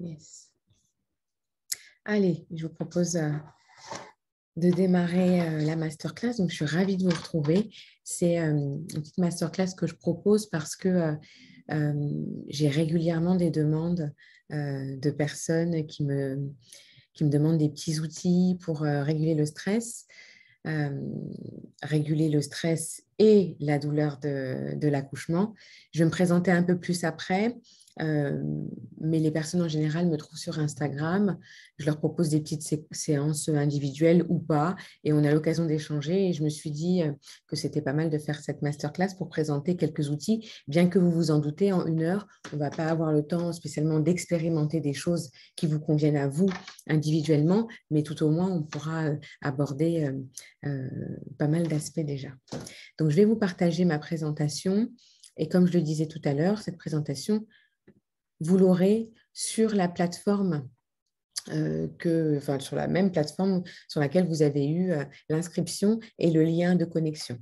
Yes. Allez, je vous propose de démarrer la masterclass. Donc, je suis ravie de vous retrouver. C'est une petite masterclass que je propose parce que j'ai régulièrement des demandes de personnes qui me demandent des petits outils pour réguler le stress. Réguler le stress et la douleur de l'accouchement. Je vais me présenter un peu plus après, mais les personnes en général me trouvent sur Instagram. Je leur propose des petites séances individuelles ou pas, et on a l'occasion d'échanger. Et je me suis dit que c'était pas mal de faire cette masterclass pour présenter quelques outils. Bien que vous vous en doutez, en 1 heure, on ne va pas avoir le temps spécialement d'expérimenter des choses qui vous conviennent à vous individuellement, mais tout au moins, on pourra aborder pas mal d'aspects déjà. Donc, je vais vous partager ma présentation. Et comme je le disais tout à l'heure, cette présentation, vous l'aurez sur la plateforme, sur la même plateforme sur laquelle vous avez eu l'inscription et le lien de connexion.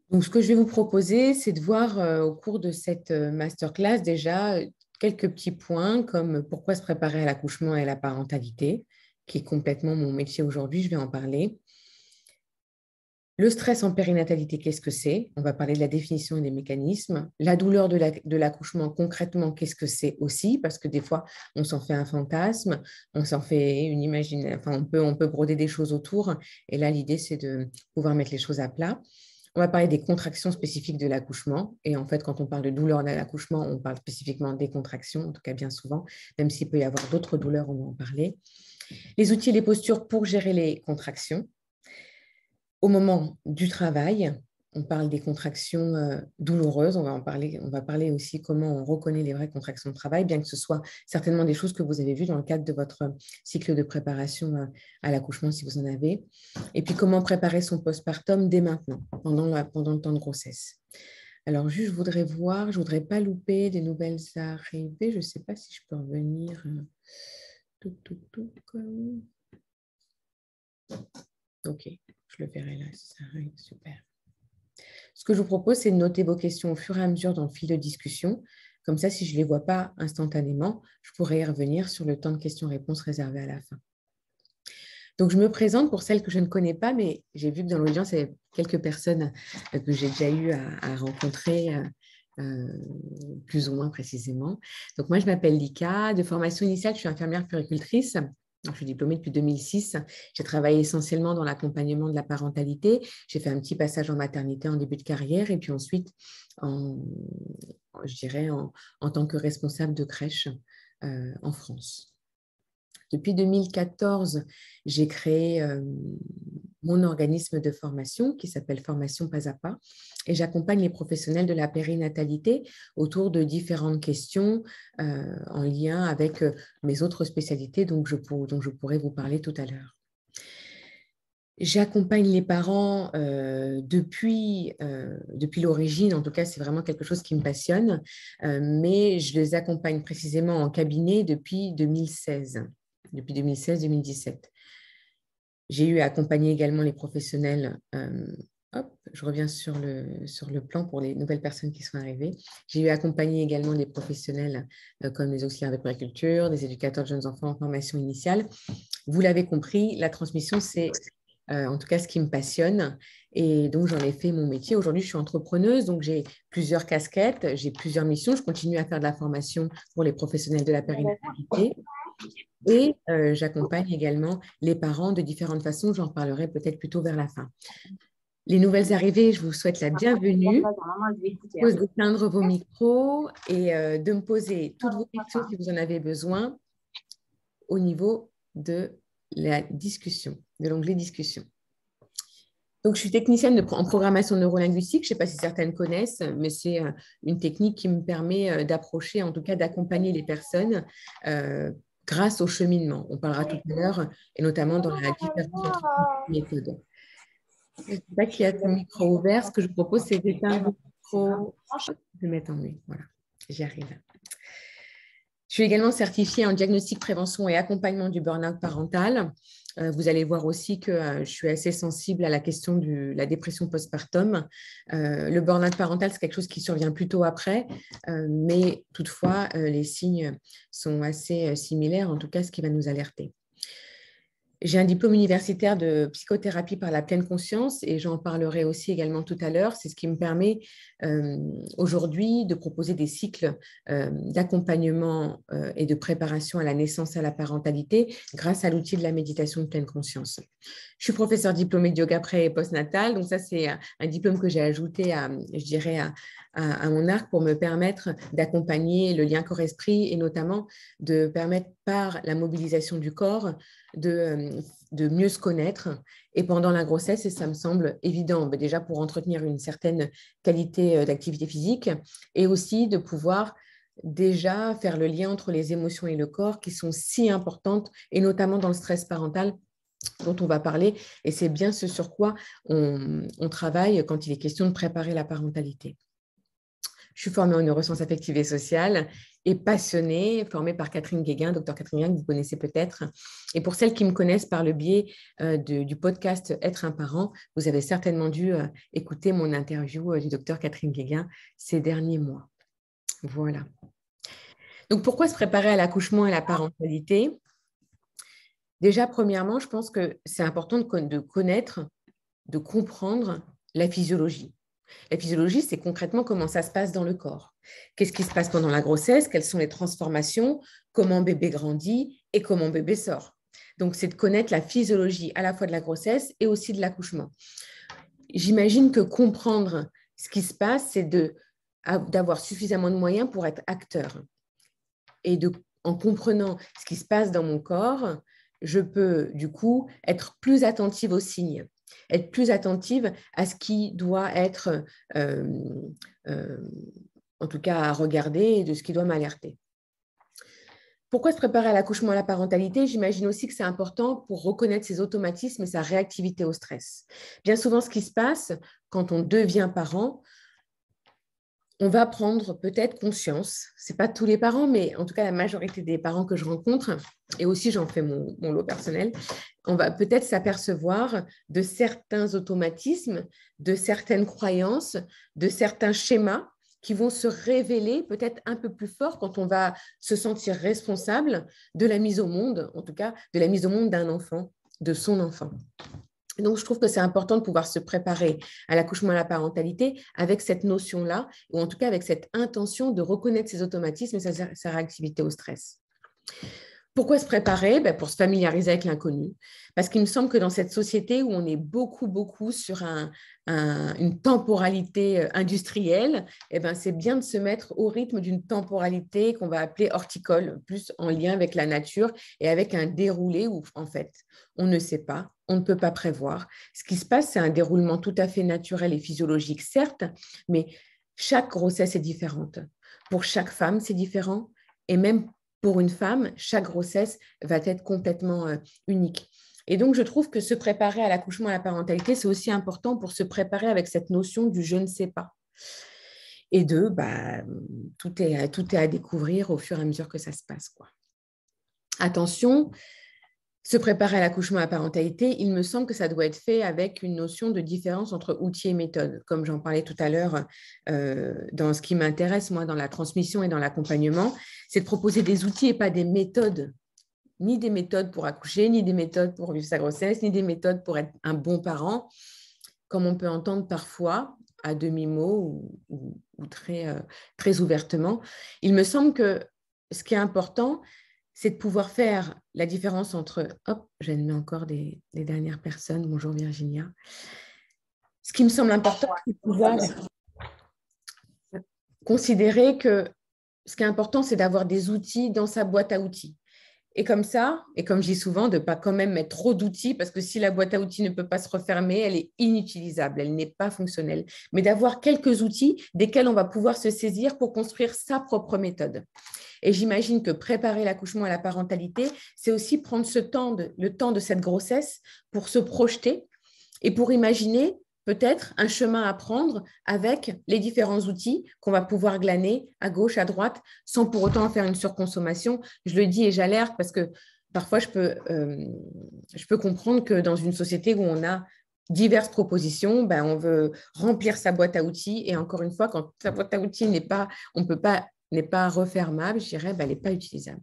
Donc, ce que je vais vous proposer, c'est de voir au cours de cette masterclass déjà quelques petits points comme pourquoi se préparer à l'accouchement et à la parentalité, qui est complètement mon métier aujourd'hui, je vais en parler. Le stress en périnatalité, qu'est-ce que c'est? On va parler de la définition et des mécanismes. La douleur de l'accouchement, concrètement, qu'est-ce que c'est aussi? Parce que des fois, on s'en fait un fantasme, on s'en fait une imagination, enfin, on peut broder des choses autour. Et là, l'idée, c'est de pouvoir mettre les choses à plat. On va parler des contractions spécifiques de l'accouchement. Et en fait, quand on parle de douleur de l'accouchement, on parle spécifiquement des contractions, en tout cas bien souvent, même s'il peut y avoir d'autres douleurs, on va en parler. Les outils et les postures pour gérer les contractions. Au moment du travail, on parle des contractions douloureuses. On va parler aussi comment on reconnaît les vraies contractions de travail, bien que ce soit certainement des choses que vous avez vues dans le cadre de votre cycle de préparation à l'accouchement, si vous en avez. Et puis, comment préparer son postpartum dès maintenant, pendant le temps de grossesse. Alors, juste, je voudrais pas louper des nouvelles arrivées. Je ne sais pas si je peux revenir. Ok, je le verrai là, ça arrive, super. Ce que je vous propose, c'est de noter vos questions au fur et à mesure dans le fil de discussion. Comme ça, si je ne les vois pas instantanément, je pourrai y revenir sur le temps de questions-réponses réservé à la fin. Donc, je me présente pour celles que je ne connais pas, mais j'ai vu que dans l'audience, il y a quelques personnes que j'ai déjà eu à rencontrer plus ou moins précisément. Donc, moi, je m'appelle Lika. De formation initiale, je suis infirmière puéricultrice. Je suis diplômée depuis 2006. J'ai travaillé essentiellement dans l'accompagnement de la parentalité. J'ai fait un petit passage en maternité en début de carrière et puis ensuite, je dirais, en tant que responsable de crèche en France. Depuis 2014, j'ai créé mon organisme de formation qui s'appelle Formation Pas à Pas et j'accompagne les professionnels de la périnatalité autour de différentes questions en lien avec mes autres spécialités dont je pourrais vous parler tout à l'heure. J'accompagne les parents depuis l'origine, en tout cas c'est vraiment quelque chose qui me passionne, mais je les accompagne précisément en cabinet depuis 2016. Depuis 2016-2017. J'ai eu à accompagner également les professionnels. Je reviens sur le plan pour les nouvelles personnes qui sont arrivées. J'ai eu à accompagner également des professionnels comme les auxiliaires de puériculture, des éducateurs de jeunes enfants en formation initiale. Vous l'avez compris, la transmission, c'est en tout cas ce qui me passionne. Et donc, j'en ai fait mon métier. Aujourd'hui, je suis entrepreneuse, donc j'ai plusieurs casquettes, j'ai plusieurs missions. Je continue à faire de la formation pour les professionnels de la périnatalité. Et j'accompagne également les parents de différentes façons. J'en parlerai peut-être plutôt vers la fin. Les nouvelles arrivées, je vous souhaite la bienvenue. Je vous propose d'éteindre vos micros et de me poser toutes vos questions si vous en avez besoin au niveau de la discussion, de l'onglet discussion. Donc, je suis technicienne en programmation neurolinguistique. Je ne sais pas si certaines connaissent, mais c'est une technique qui me permet d'approcher, en tout cas d'accompagner les personnes grâce au cheminement. On parlera tout à l'heure, et notamment dans la différence entre méthodes. Je ne sais pas qui a son micro ouvert. Ce que je vous propose, c'est d'éteindre le micro. Je vais mettre en muet. Voilà, j'y arrive. Je suis également certifiée en diagnostic, prévention et accompagnement du burn-out parental. Vous allez voir aussi que je suis assez sensible à la question de la dépression postpartum. Le burn-out parental, c'est quelque chose qui survient plutôt après, mais toutefois, les signes sont assez similaires, en tout cas, ce qui va nous alerter. J'ai un diplôme universitaire de psychothérapie par la pleine conscience et j'en parlerai aussi également tout à l'heure. C'est ce qui me permet aujourd'hui de proposer des cycles d'accompagnement et de préparation à la naissance et à la parentalité grâce à l'outil de la méditation de pleine conscience. Je suis professeure diplômée de yoga pré et postnatal, donc ça c'est un diplôme que j'ai ajouté je dirais à mon arc pour me permettre d'accompagner le lien corps-esprit et notamment de permettre par la mobilisation du corps de mieux se connaître. Et pendant la grossesse, et ça me semble évident, déjà pour entretenir une certaine qualité d'activité physique et aussi de pouvoir déjà faire le lien entre les émotions et le corps qui sont si importantes et notamment dans le stress parental dont on va parler. Et c'est bien ce sur quoi on travaille quand il est question de préparer la parentalité. Je suis formée en neurosciences affectives et sociales et passionnée, formée par Catherine Guéguin, docteur Catherine Guéguin, que vous connaissez peut-être. Et pour celles qui me connaissent par le biais du podcast Être un parent, vous avez certainement dû écouter mon interview du docteur Catherine Guéguin ces derniers mois. Voilà. Donc, pourquoi se préparer à l'accouchement et à la parentalité? Déjà, premièrement, je pense que c'est important de connaître, de comprendre la physiologie. La physiologie, c'est concrètement comment ça se passe dans le corps. Qu'est-ce qui se passe pendant la grossesse? Quelles sont les transformations? Comment bébé grandit et comment bébé sort? Donc, c'est de connaître la physiologie à la fois de la grossesse et aussi de l'accouchement. J'imagine que comprendre ce qui se passe, c'est d'avoir suffisamment de moyens pour être acteur. Et en comprenant ce qui se passe dans mon corps, je peux du coup être plus attentive aux signes, être plus attentive à ce qui doit être, en tout cas à regarder et de ce qui doit m'alerter. Pourquoi se préparer à l'accouchement et à la parentalité? J'imagine aussi que c'est important pour reconnaître ses automatismes et sa réactivité au stress. Bien souvent, ce qui se passe quand on devient parent, on va prendre peut-être conscience, ce n'est pas tous les parents, mais en tout cas la majorité des parents que je rencontre, et aussi j'en fais mon lot personnel, on va peut-être s'apercevoir de certains automatismes, de certaines croyances, de certains schémas qui vont se révéler peut-être un peu plus forts quand on va se sentir responsable de la mise au monde, en tout cas de la mise au monde d'un enfant, de son enfant. Donc, je trouve que c'est important de pouvoir se préparer à l'accouchement et à la parentalité avec cette notion-là, ou en tout cas avec cette intention de reconnaître ses automatismes et sa réactivité au stress. Pourquoi se préparer? Pour se familiariser avec l'inconnu. Parce qu'il me semble que dans cette société où on est beaucoup sur une temporalité industrielle, c'est bien de se mettre au rythme d'une temporalité qu'on va appeler horticole, plus en lien avec la nature et avec un déroulé où, en fait, on ne sait pas, on ne peut pas prévoir. Ce qui se passe, c'est un déroulement tout à fait naturel et physiologique, certes, mais chaque grossesse est différente. Pour chaque femme, c'est différent. Et même pour une femme, chaque grossesse va être complètement unique. Et donc, je trouve que se préparer à l'accouchement et à la parentalité, c'est aussi important pour se préparer avec cette notion du « je ne sais pas ». Et tout est à découvrir au fur et à mesure que ça se passe, quoi. Attention, se préparer à l'accouchement et à la parentalité, il me semble que ça doit être fait avec une notion de différence entre outils et méthodes, comme j'en parlais tout à l'heure dans ce qui m'intéresse, moi, dans la transmission et dans l'accompagnement, c'est de proposer des outils et pas des méthodes, ni des méthodes pour accoucher, ni des méthodes pour vivre sa grossesse, ni des méthodes pour être un bon parent, comme on peut entendre parfois à demi-mot ou très ouvertement. Il me semble que ce qui est important, c'est de pouvoir faire la différence entre… Hop, j'admets encore des dernières personnes. Bonjour Virginia. Ce qui me semble important, c'est de pouvoir considérer que ce qui est important, c'est d'avoir des outils dans sa boîte à outils. Et comme ça, et comme je dis souvent, de ne pas quand même mettre trop d'outils, parce que si la boîte à outils ne peut pas se refermer, elle est inutilisable, elle n'est pas fonctionnelle. Mais d'avoir quelques outils desquels on va pouvoir se saisir pour construire sa propre méthode. Et j'imagine que préparer l'accouchement à la parentalité, c'est aussi prendre le temps de cette grossesse pour se projeter et pour imaginer peut-être un chemin à prendre avec les différents outils qu'on va pouvoir glaner à gauche, à droite, sans pour autant en faire une surconsommation. Je le dis et j'alerte parce que parfois, je peux comprendre que dans une société où on a diverses propositions, ben, on veut remplir sa boîte à outils. Et encore une fois, quand sa boîte à outils n'est pas refermable, je dirais, ben, elle n'est pas utilisable.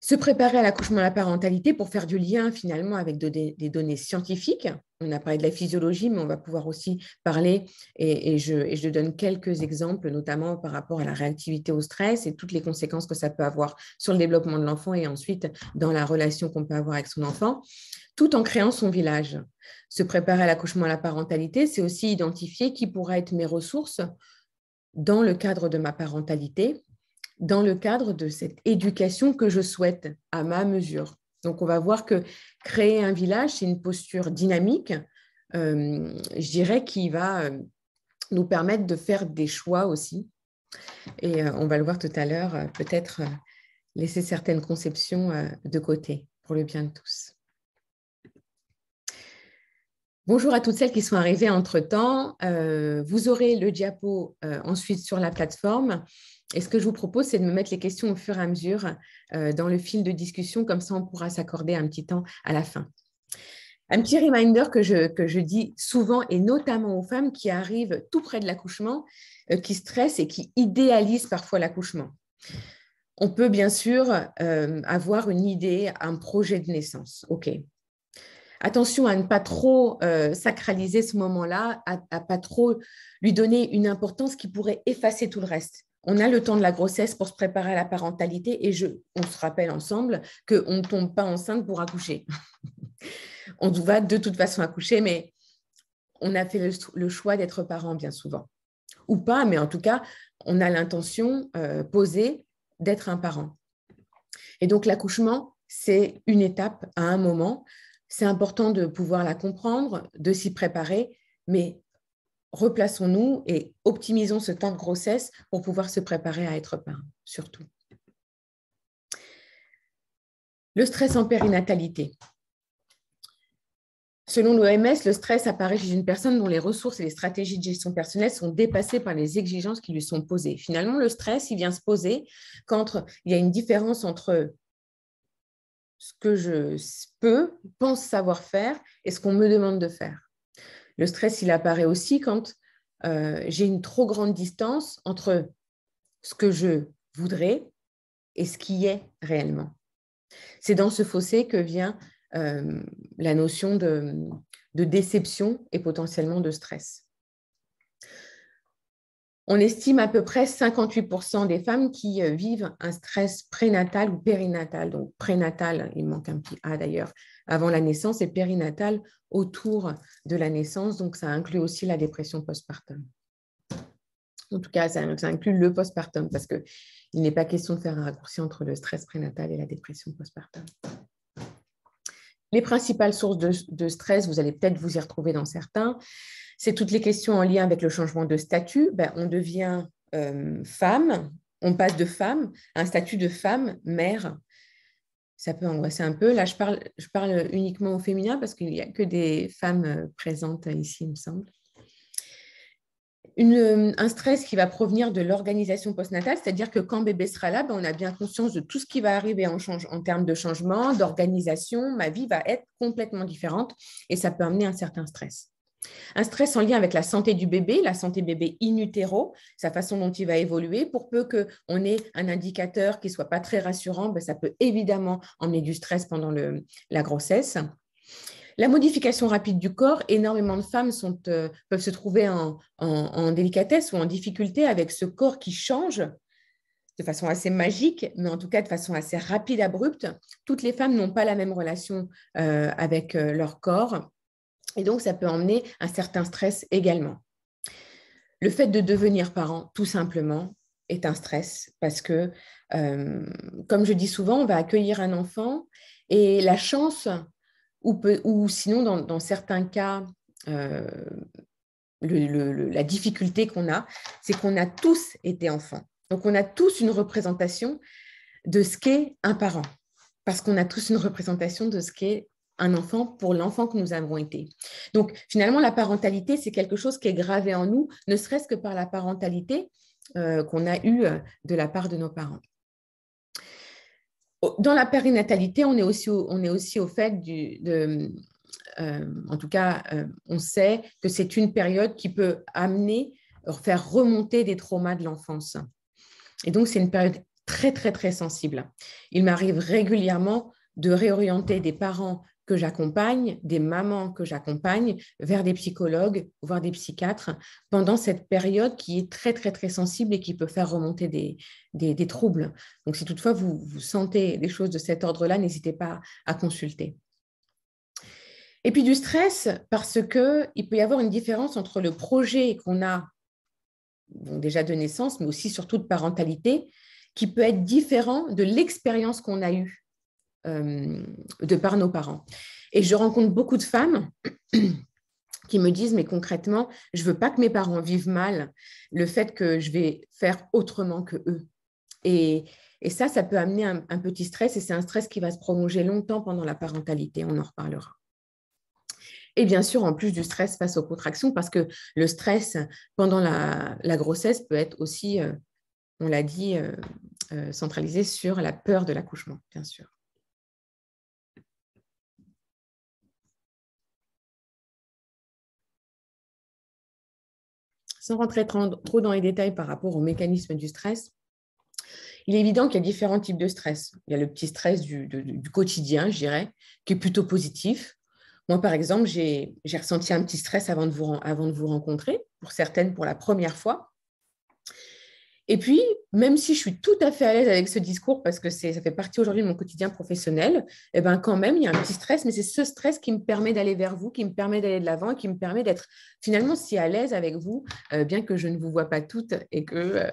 Se préparer à l'accouchement, à la parentalité pour faire du lien finalement avec des données scientifiques. On a parlé de la physiologie, mais on va pouvoir aussi parler, et je donne quelques exemples, notamment par rapport à la réactivité au stress et toutes les conséquences que ça peut avoir sur le développement de l'enfant et ensuite dans la relation qu'on peut avoir avec son enfant, tout en créant son village. Se préparer à l'accouchement, à la parentalité, c'est aussi identifier qui pourra être mes ressources dans le cadre de ma parentalité, dans le cadre de cette éducation que je souhaite à ma mesure. Donc, on va voir que créer un village, c'est une posture dynamique, je dirais, qui va nous permettre de faire des choix aussi. Et on va le voir tout à l'heure, peut-être laisser certaines conceptions de côté pour le bien de tous. Bonjour à toutes celles qui sont arrivées entre-temps. Vous aurez le diapo ensuite sur la plateforme. Et ce que je vous propose, c'est de me mettre les questions au fur et à mesure dans le fil de discussion. Comme ça, on pourra s'accorder un petit temps à la fin. Un petit reminder que je dis souvent, et notamment aux femmes qui arrivent tout près de l'accouchement, qui stressent et qui idéalisent parfois l'accouchement. On peut bien sûr avoir une idée, un projet de naissance. OK. Attention à ne pas trop sacraliser ce moment-là, à ne pas trop lui donner une importance qui pourrait effacer tout le reste. On a le temps de la grossesse pour se préparer à la parentalité et on se rappelle ensemble qu'on ne tombe pas enceinte pour accoucher. On va de toute façon accoucher, mais on a fait le choix d'être parent bien souvent. Ou pas, mais en tout cas, on a l'intention posée d'être un parent. Et donc, l'accouchement, c'est une étape à un moment. C'est important de pouvoir la comprendre, de s'y préparer, mais replaçons-nous et optimisons ce temps de grossesse pour pouvoir se préparer à être parent, surtout. Le stress en périnatalité. Selon l'OMS, le stress apparaît chez une personne dont les ressources et les stratégies de gestion personnelle sont dépassées par les exigences qui lui sont posées. Finalement, le stress, il vient se poser quand il y a une différence entre ce que je pense savoir faire et ce qu'on me demande de faire. Le stress, il apparaît aussi quand j'ai une trop grande distance entre ce que je voudrais et ce qui est réellement. C'est dans ce fossé que vient la notion de déception et potentiellement de stress. On estime à peu près 58% des femmes qui vivent un stress prénatal ou périnatal. Donc prénatal, il manque un petit A d'ailleurs, avant la naissance, et périnatal autour de la naissance. Donc ça inclut aussi la dépression postpartum. En tout cas, ça inclut le postpartum parce qu'il n'est pas question de faire un raccourci entre le stress prénatal et la dépression postpartum. Les principales sources de stress, vous allez peut-être vous y retrouver dans certains. C'est toutes les questions en lien avec le changement de statut. On devient femme, on passe de femme à un statut de femme, mère. Ça peut angoisser un peu. Là, je parle uniquement au féminin parce qu'il n'y a que des femmes présentes ici, il me semble. Un stress qui va provenir de l'organisation postnatale, c'est-à-dire que quand bébé sera là, on a bien conscience de tout ce qui va arriver en termes de changement, d'organisation. Ma vie va être complètement différente et ça peut amener un certain stress. Un stress en lien avec la santé du bébé, la santé bébé in utero, sa façon dont il va évoluer. Pour peu qu'on ait un indicateur qui ne soit pas très rassurant, ça peut évidemment emmener du stress pendant la grossesse. La modification rapide du corps, énormément de femmes peuvent se trouver en délicatesse ou en difficulté avec ce corps qui change de façon assez magique, mais en tout cas de façon assez rapide, abrupte. Toutes les femmes n'ont pas la même relation avec leur corps et donc ça peut emmener un certain stress également. Le fait de devenir parent, tout simplement, est un stress parce que, comme je dis souvent, on va accueillir un enfant et la chance... Ou sinon, dans certains cas, la difficulté qu'on a, c'est qu'on a tous été enfants. Donc, on a tous une représentation de ce qu'est un parent, parce qu'on a tous une représentation de ce qu'est un enfant pour l'enfant que nous avons été. Donc, finalement, la parentalité, c'est quelque chose qui est gravé en nous, ne serait-ce que par la parentalité qu'on a eue de la part de nos parents. Dans la périnatalité, on est aussi au fait en tout cas, on sait que c'est une période qui peut faire remonter des traumas de l'enfance. Et donc, c'est une période très, très, très sensible. Il m'arrive régulièrement de réorienter des parents que j'accompagne, des mamans que j'accompagne vers des psychologues, voire des psychiatres, pendant cette période qui est très, très, très sensible et qui peut faire remonter des troubles. Donc, si toutefois vous sentez des choses de cet ordre-là, n'hésitez pas à consulter. Et puis du stress, parce qu'il peut y avoir une différence entre le projet qu'on a, bon, déjà de naissance, mais aussi surtout de parentalité, qui peut être différent de l'expérience qu'on a eue de par nos parents. Et je rencontre beaucoup de femmes qui me disent, mais concrètement, je ne veux pas que mes parents vivent mal le fait que je vais faire autrement que eux. Et ça peut amener un petit stress, et c'est un stress qui va se prolonger longtemps pendant la parentalité, on en reparlera. Et bien sûr, en plus du stress face aux contractions, parce que le stress pendant la grossesse peut être aussi, on l'a dit, centralisé sur la peur de l'accouchement, bien sûr. Sans rentrer trop dans les détails par rapport au mécanisme du stress, il est évident qu'il y a différents types de stress. Il y a le petit stress du quotidien, je dirais, qui est plutôt positif. Moi, par exemple, j'ai ressenti un petit stress avant de vous rencontrer, pour certaines pour la première fois. Et puis, même si je suis tout à fait à l'aise avec ce discours, parce que ça fait partie aujourd'hui de mon quotidien professionnel, eh ben, quand même, il y a un petit stress, mais c'est ce stress qui me permet d'aller vers vous, qui me permet d'aller de l'avant, qui me permet d'être finalement si à l'aise avec vous, bien que je ne vous vois pas toutes et que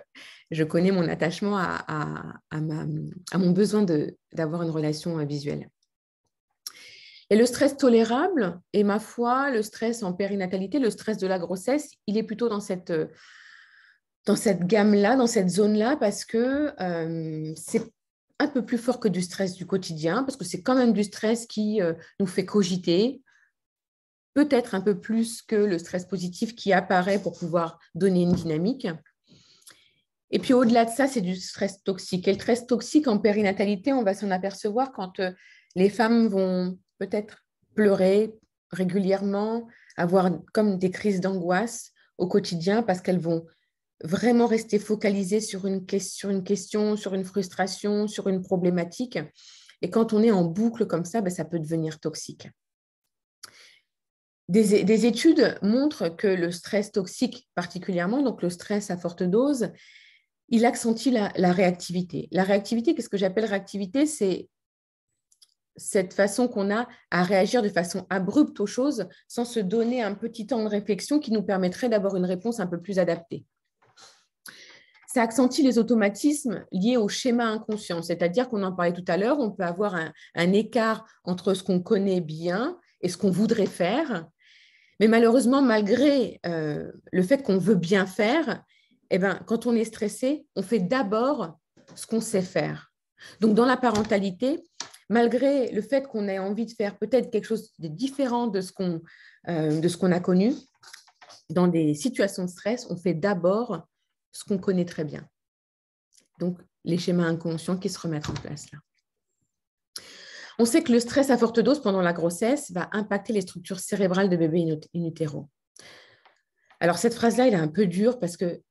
je connais mon attachement à mon besoin d'avoir une relation visuelle. Et le stress tolérable, et ma foi, le stress en périnatalité, le stress de la grossesse, il est plutôt dans cette gamme-là, dans cette zone-là, parce que c'est un peu plus fort que du stress du quotidien, parce que c'est quand même du stress qui nous fait cogiter, peut-être un peu plus que le stress positif qui apparaît pour pouvoir donner une dynamique. Et puis au-delà de ça, c'est du stress toxique. Et le stress toxique en périnatalité, on va s'en apercevoir quand les femmes vont peut-être pleurer régulièrement, avoir comme des crises d'angoisse au quotidien parce qu'elles vont vraiment rester focalisées sur une question, sur une frustration, sur une problématique. Et quand on est en boucle comme ça, ça peut devenir toxique. Des études montrent que le stress toxique particulièrement, donc le stress à forte dose, il accentue la réactivité. La réactivité, qu'est-ce que j'appelle réactivité? C'est cette façon qu'on a à réagir de façon abrupte aux choses sans se donner un petit temps de réflexion qui nous permettrait d'avoir une réponse un peu plus adaptée. Ça accentue les automatismes liés au schéma inconscient, c'est-à-dire qu'on en parlait tout à l'heure, on peut avoir un écart entre ce qu'on connaît bien et ce qu'on voudrait faire, mais malheureusement, malgré le fait qu'on veut bien faire, eh ben, quand on est stressé, on fait d'abord ce qu'on sait faire. Donc, dans la parentalité, malgré le fait qu'on ait envie de faire peut-être quelque chose de différent de ce qu'on a connu, dans des situations de stress, on fait d'abord ce qu'on connaît très bien. Donc, les schémas inconscients qui se remettent en place là. On sait que le stress à forte dose pendant la grossesse va impacter les structures cérébrales de bébé in utero. Alors, cette phrase-là, elle est un peu dure parce que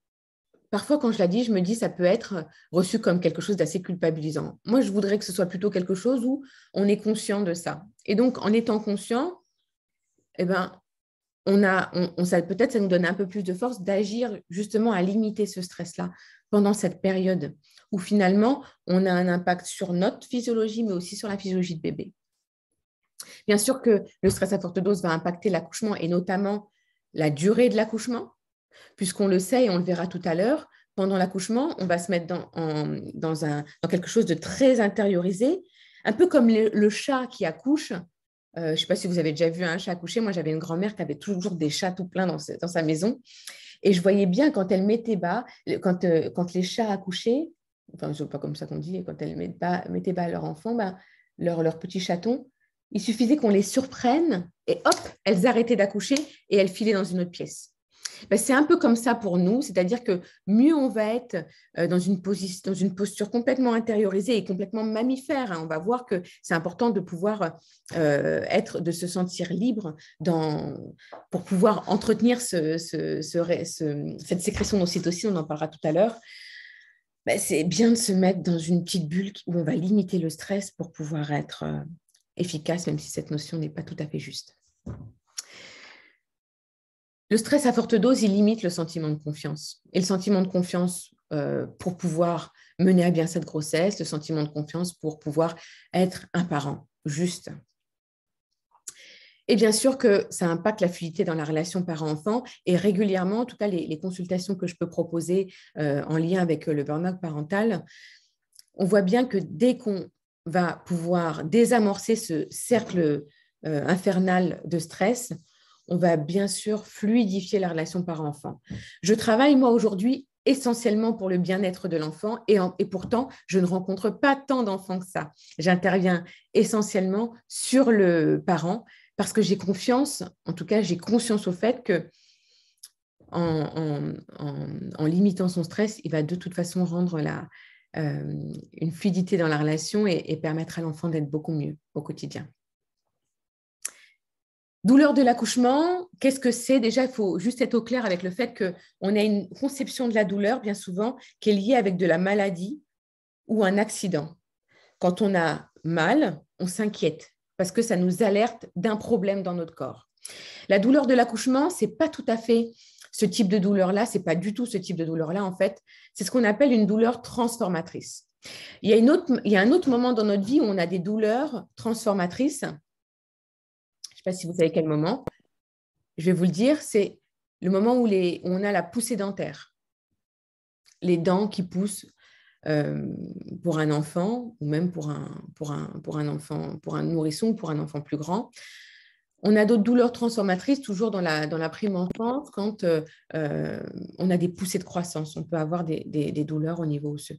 parfois, quand je la dis, je me dis ça peut être reçu comme quelque chose d'assez culpabilisant. Moi, je voudrais que ce soit plutôt quelque chose où on est conscient de ça. Et donc, en étant conscient, eh ben, peut-être ça nous donne un peu plus de force d'agir justement à limiter ce stress-là pendant cette période où finalement, on a un impact sur notre physiologie, mais aussi sur la physiologie de bébé. Bien sûr que le stress à forte dose va impacter l'accouchement et notamment la durée de l'accouchement, puisqu'on le sait et on le verra tout à l'heure, pendant l'accouchement, on va se mettre dans quelque chose de très intériorisé, un peu comme le chat qui accouche. Je ne sais pas si vous avez déjà vu un chat accoucher. Moi, j'avais une grand-mère qui avait toujours des chats tout pleins dans sa maison. Et je voyais bien quand elle mettait bas, quand les chats accouchaient, enfin, ce n'est pas comme ça qu'on dit, quand elles mettaient bas leur enfant, leur petit chaton, il suffisait qu'on les surprenne et hop, elles arrêtaient d'accoucher et elles filaient dans une autre pièce. Ben, c'est un peu comme ça pour nous, c'est-à-dire que mieux on va être dans une posture complètement intériorisée et complètement mammifère, hein. On va voir que c'est important de pouvoir de se sentir libre pour pouvoir entretenir cette sécrétion d'ocytocine, on en parlera tout à l'heure. Ben, c'est bien de se mettre dans une petite bulle où on va limiter le stress pour pouvoir être efficace, même si cette notion n'est pas tout à fait juste. Le stress à forte dose, il limite le sentiment de confiance. Et le sentiment de confiance pour pouvoir mener à bien cette grossesse, le sentiment de confiance pour pouvoir être un parent juste. Et bien sûr que ça impacte la fluidité dans la relation parent-enfant et régulièrement, en tout cas les consultations que je peux proposer en lien avec le burn-out parental, on voit bien que dès qu'on va pouvoir désamorcer ce cercle infernal de stress, on va bien sûr fluidifier la relation parent-enfant. Je travaille, moi, aujourd'hui, essentiellement pour le bien-être de l'enfant et pourtant, je ne rencontre pas tant d'enfants que ça. J'interviens essentiellement sur le parent parce que j'ai confiance, en tout cas, j'ai conscience au fait que en limitant son stress, il va de toute façon rendre une fluidité dans la relation et permettre à l'enfant d'être beaucoup mieux au quotidien. Douleur de l'accouchement, qu'est-ce que c'est? Déjà, il faut juste être au clair avec le fait qu'on a une conception de la douleur, bien souvent, qui est liée avec de la maladie ou un accident. Quand on a mal, on s'inquiète parce que ça nous alerte d'un problème dans notre corps. La douleur de l'accouchement, ce n'est pas tout à fait ce type de douleur-là, ce n'est pas du tout ce type de douleur-là, en fait. C'est ce qu'on appelle une douleur transformatrice. Il y a un autre moment dans notre vie où on a des douleurs transformatrices. Je ne sais pas si vous savez quel moment. Je vais vous le dire, c'est le moment où on a la poussée dentaire. Les dents qui poussent pour un enfant ou même pour un enfant, pour un nourrisson ou pour un enfant plus grand. On a d'autres douleurs transformatrices, toujours dans la prime enfance, quand on a des poussées de croissance. On peut avoir des douleurs au niveau osseux.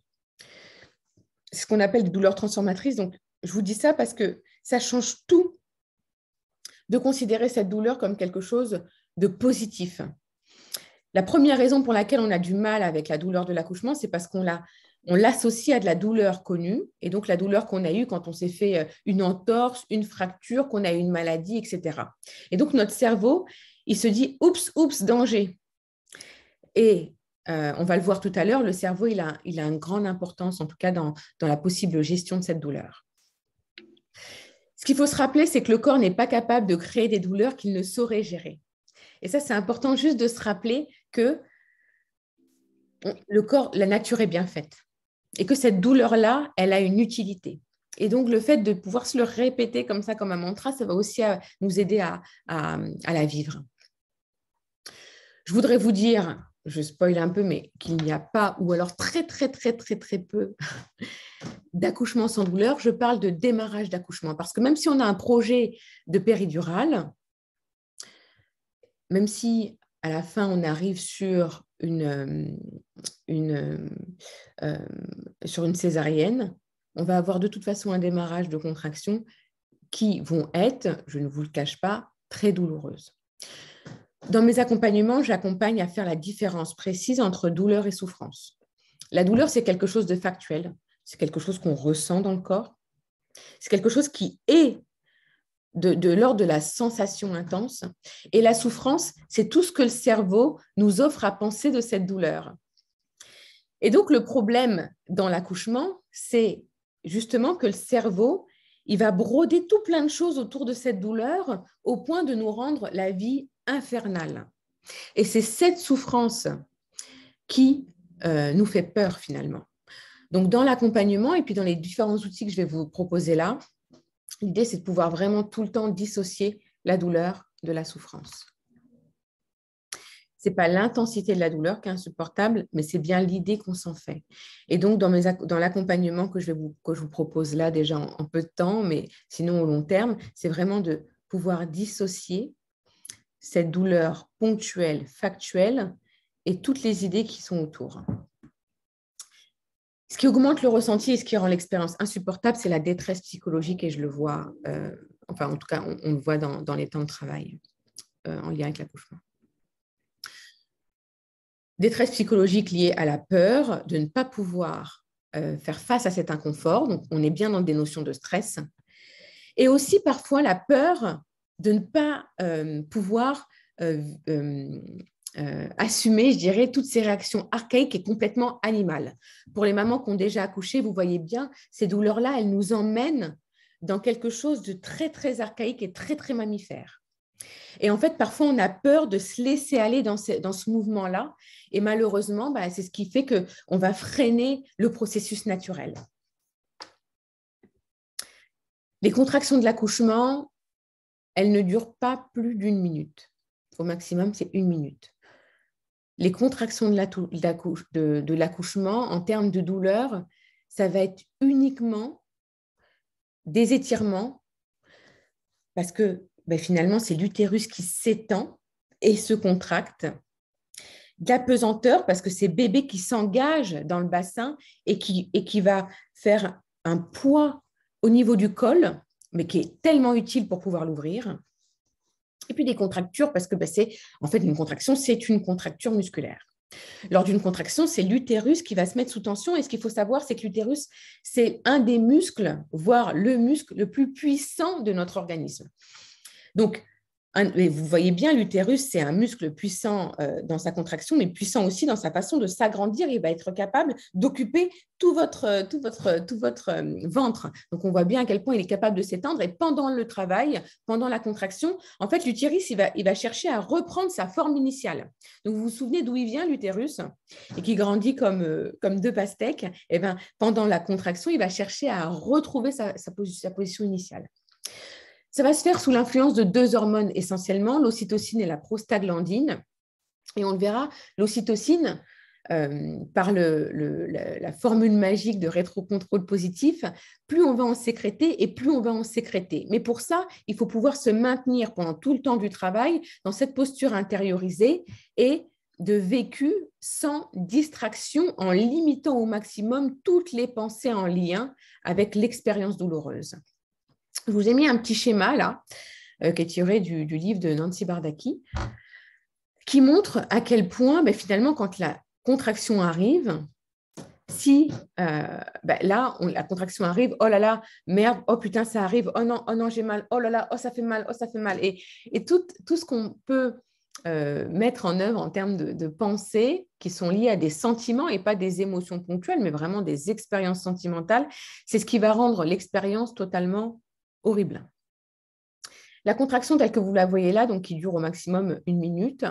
C'est ce qu'on appelle des douleurs transformatrices. Donc, je vous dis ça parce que ça change tout de considérer cette douleur comme quelque chose de positif. La première raison pour laquelle on a du mal avec la douleur de l'accouchement, c'est parce qu'on l'associe à de la douleur connue, et donc la douleur qu'on a eue quand on s'est fait une entorse, une fracture, qu'on a eu une maladie, etc. Et donc notre cerveau, il se dit « oups, oups, danger ». Et on va le voir tout à l'heure, le cerveau, il a une grande importance, en tout cas dans la possible gestion de cette douleur. Ce qu'il faut se rappeler, c'est que le corps n'est pas capable de créer des douleurs qu'il ne saurait gérer. Et ça, c'est important juste de se rappeler que le corps, la nature est bien faite et que cette douleur-là, elle a une utilité. Et donc, le fait de pouvoir se le répéter comme ça, comme un mantra, ça va aussi nous aider à la vivre. Je voudrais vous dire, je spoil un peu, mais qu'il n'y a pas, ou alors très, très, très, très, très peu d'accouchement sans douleur. Je parle de démarrage d'accouchement parce que même si on a un projet de péridurale, même si à la fin on arrive sur une césarienne, on va avoir de toute façon un démarrage de contractions qui vont être, je ne vous le cache pas, très douloureuses. Dans mes accompagnements, j'accompagne à faire la différence précise entre douleur et souffrance. La douleur, c'est quelque chose de factuel, c'est quelque chose qu'on ressent dans le corps, c'est quelque chose qui est de l'ordre de la sensation intense. Et la souffrance, c'est tout ce que le cerveau nous offre à penser de cette douleur. Et donc, le problème dans l'accouchement, c'est justement que le cerveau, il va broder tout plein de choses autour de cette douleur au point de nous rendre la vie infernale. Et c'est cette souffrance qui nous fait peur finalement. Donc, dans l'accompagnement et puis dans les différents outils que je vais vous proposer là, l'idée, c'est de pouvoir vraiment tout le temps dissocier la douleur de la souffrance. Ce n'est pas l'intensité de la douleur qui est insupportable, mais c'est bien l'idée qu'on s'en fait. Et donc, dans l'accompagnement que je vous propose là, déjà en peu de temps, mais sinon au long terme, c'est vraiment de pouvoir dissocier cette douleur ponctuelle, factuelle, et toutes les idées qui sont autour. Ce qui augmente le ressenti et ce qui rend l'expérience insupportable, c'est la détresse psychologique, et je le vois, enfin en tout cas, on le voit dans les temps de travail en lien avec l'accouchement. Détresse psychologique liée à la peur de ne pas pouvoir faire face à cet inconfort. Donc, on est bien dans des notions de stress. Et aussi parfois la peur de ne pas pouvoir assumer, je dirais, toutes ces réactions archaïques et complètement animales. Pour les mamans qui ont déjà accouché, vous voyez bien, ces douleurs-là, elles nous emmènent dans quelque chose de très, très archaïque et très, très mammifère. Et en fait, parfois, on a peur de se laisser aller dans ce mouvement-là. Et malheureusement, c'est ce qui fait qu'on va freiner le processus naturel. Les contractions de l'accouchement, elles ne durent pas plus d'1 minute. Au maximum, c'est 1 minute. Les contractions de l'accouchement, en termes de douleur, ça va être uniquement des étirements parce que finalement, c'est l'utérus qui s'étend et se contracte. De la pesanteur parce que c'est bébé qui s'engage dans le bassin et qui va faire un poids au niveau du col, mais qui est tellement utile pour pouvoir l'ouvrir. Et puis des contractures parce que c'est en fait une contraction, c'est une contracture musculaire. Lors d'une contraction, c'est l'utérus qui va se mettre sous tension. Et ce qu'il faut savoir, c'est que l'utérus, c'est un des muscles, voire le muscle le plus puissant de notre organisme. Donc, vous voyez bien, l'utérus, c'est un muscle puissant dans sa contraction, mais puissant aussi dans sa façon de s'agrandir. Il va être capable d'occuper tout votre ventre. Donc, on voit bien à quel point il est capable de s'étendre. Et pendant le travail, pendant la contraction, en fait, l'utérus, il va chercher à reprendre sa forme initiale. Donc, vous vous souvenez d'où il vient, l'utérus, et qui grandit comme 2 pastèques. Et pendant la contraction, il va chercher à retrouver sa position initiale. Ça va se faire sous l'influence de 2 hormones essentiellement, l'ocytocine et la prostaglandine. Et on le verra, l'ocytocine, par la formule magique de rétrocontrôle positif, plus on va en sécréter et plus on va en sécréter. Mais pour ça, il faut pouvoir se maintenir pendant tout le temps du travail dans cette posture intériorisée et de vécu sans distraction, en limitant au maximum toutes les pensées en lien avec l'expérience douloureuse. Je vous ai mis un petit schéma là, qui est tiré du livre de Nancy Bardaki, qui montre à quel point, finalement, quand la contraction arrive, si là, la contraction arrive, oh là là, merde, oh putain, ça arrive, oh non, j'ai mal, oh là là, oh ça fait mal, oh ça fait mal. Et tout ce qu'on peut mettre en œuvre en termes de pensées qui sont liées à des sentiments et pas des émotions ponctuelles, mais vraiment des expériences sentimentales, c'est ce qui va rendre l'expérience totalement horrible. La contraction telle que vous la voyez là, donc qui dure au maximum 1 minute,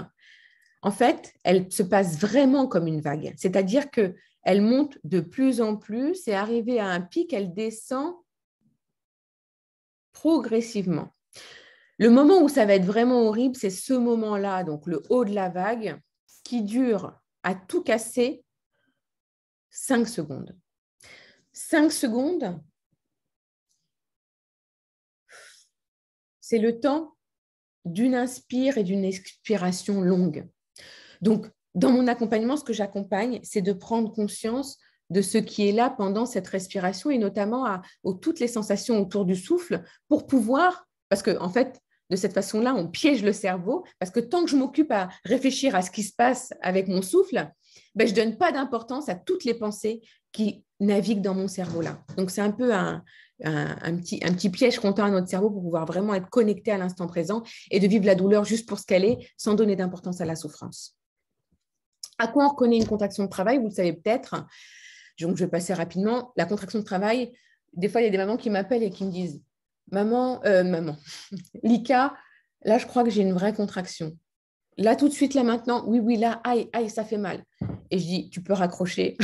en fait, elle se passe vraiment comme une vague. C'est-à-dire qu'elle monte de plus en plus et arrivée à un pic, elle descend progressivement. Le moment où ça va être vraiment horrible, c'est ce moment-là, donc le haut de la vague, qui dure à tout casser 5 secondes. 5 secondes, c'est le temps d'une inspire et d'une expiration longue. Donc, dans mon accompagnement, ce que j'accompagne, c'est de prendre conscience de ce qui est là pendant cette respiration et notamment toutes les sensations autour du souffle pour pouvoir, parce qu'en fait, de cette façon-là, on piège le cerveau parce que tant que je m'occupe à réfléchir à ce qui se passe avec mon souffle, je ne donne pas d'importance à toutes les pensées qui naviguent dans mon cerveau-là. Donc, c'est un peu un petit piège qu'on tend à notre cerveau pour pouvoir vraiment être connecté à l'instant présent et de vivre la douleur juste pour ce qu'elle est sans donner d'importance à la souffrance. À quoi on reconnaît une contraction de travail? Vous le savez peut-être. Donc, je vais passer rapidement. La contraction de travail, des fois, il y a des mamans qui m'appellent et qui me disent « Maman, Lika, là, je crois que j'ai une vraie contraction. Là, tout de suite, là, maintenant, oui, là, aïe, ça fait mal. » Et je dis « Tu peux raccrocher. »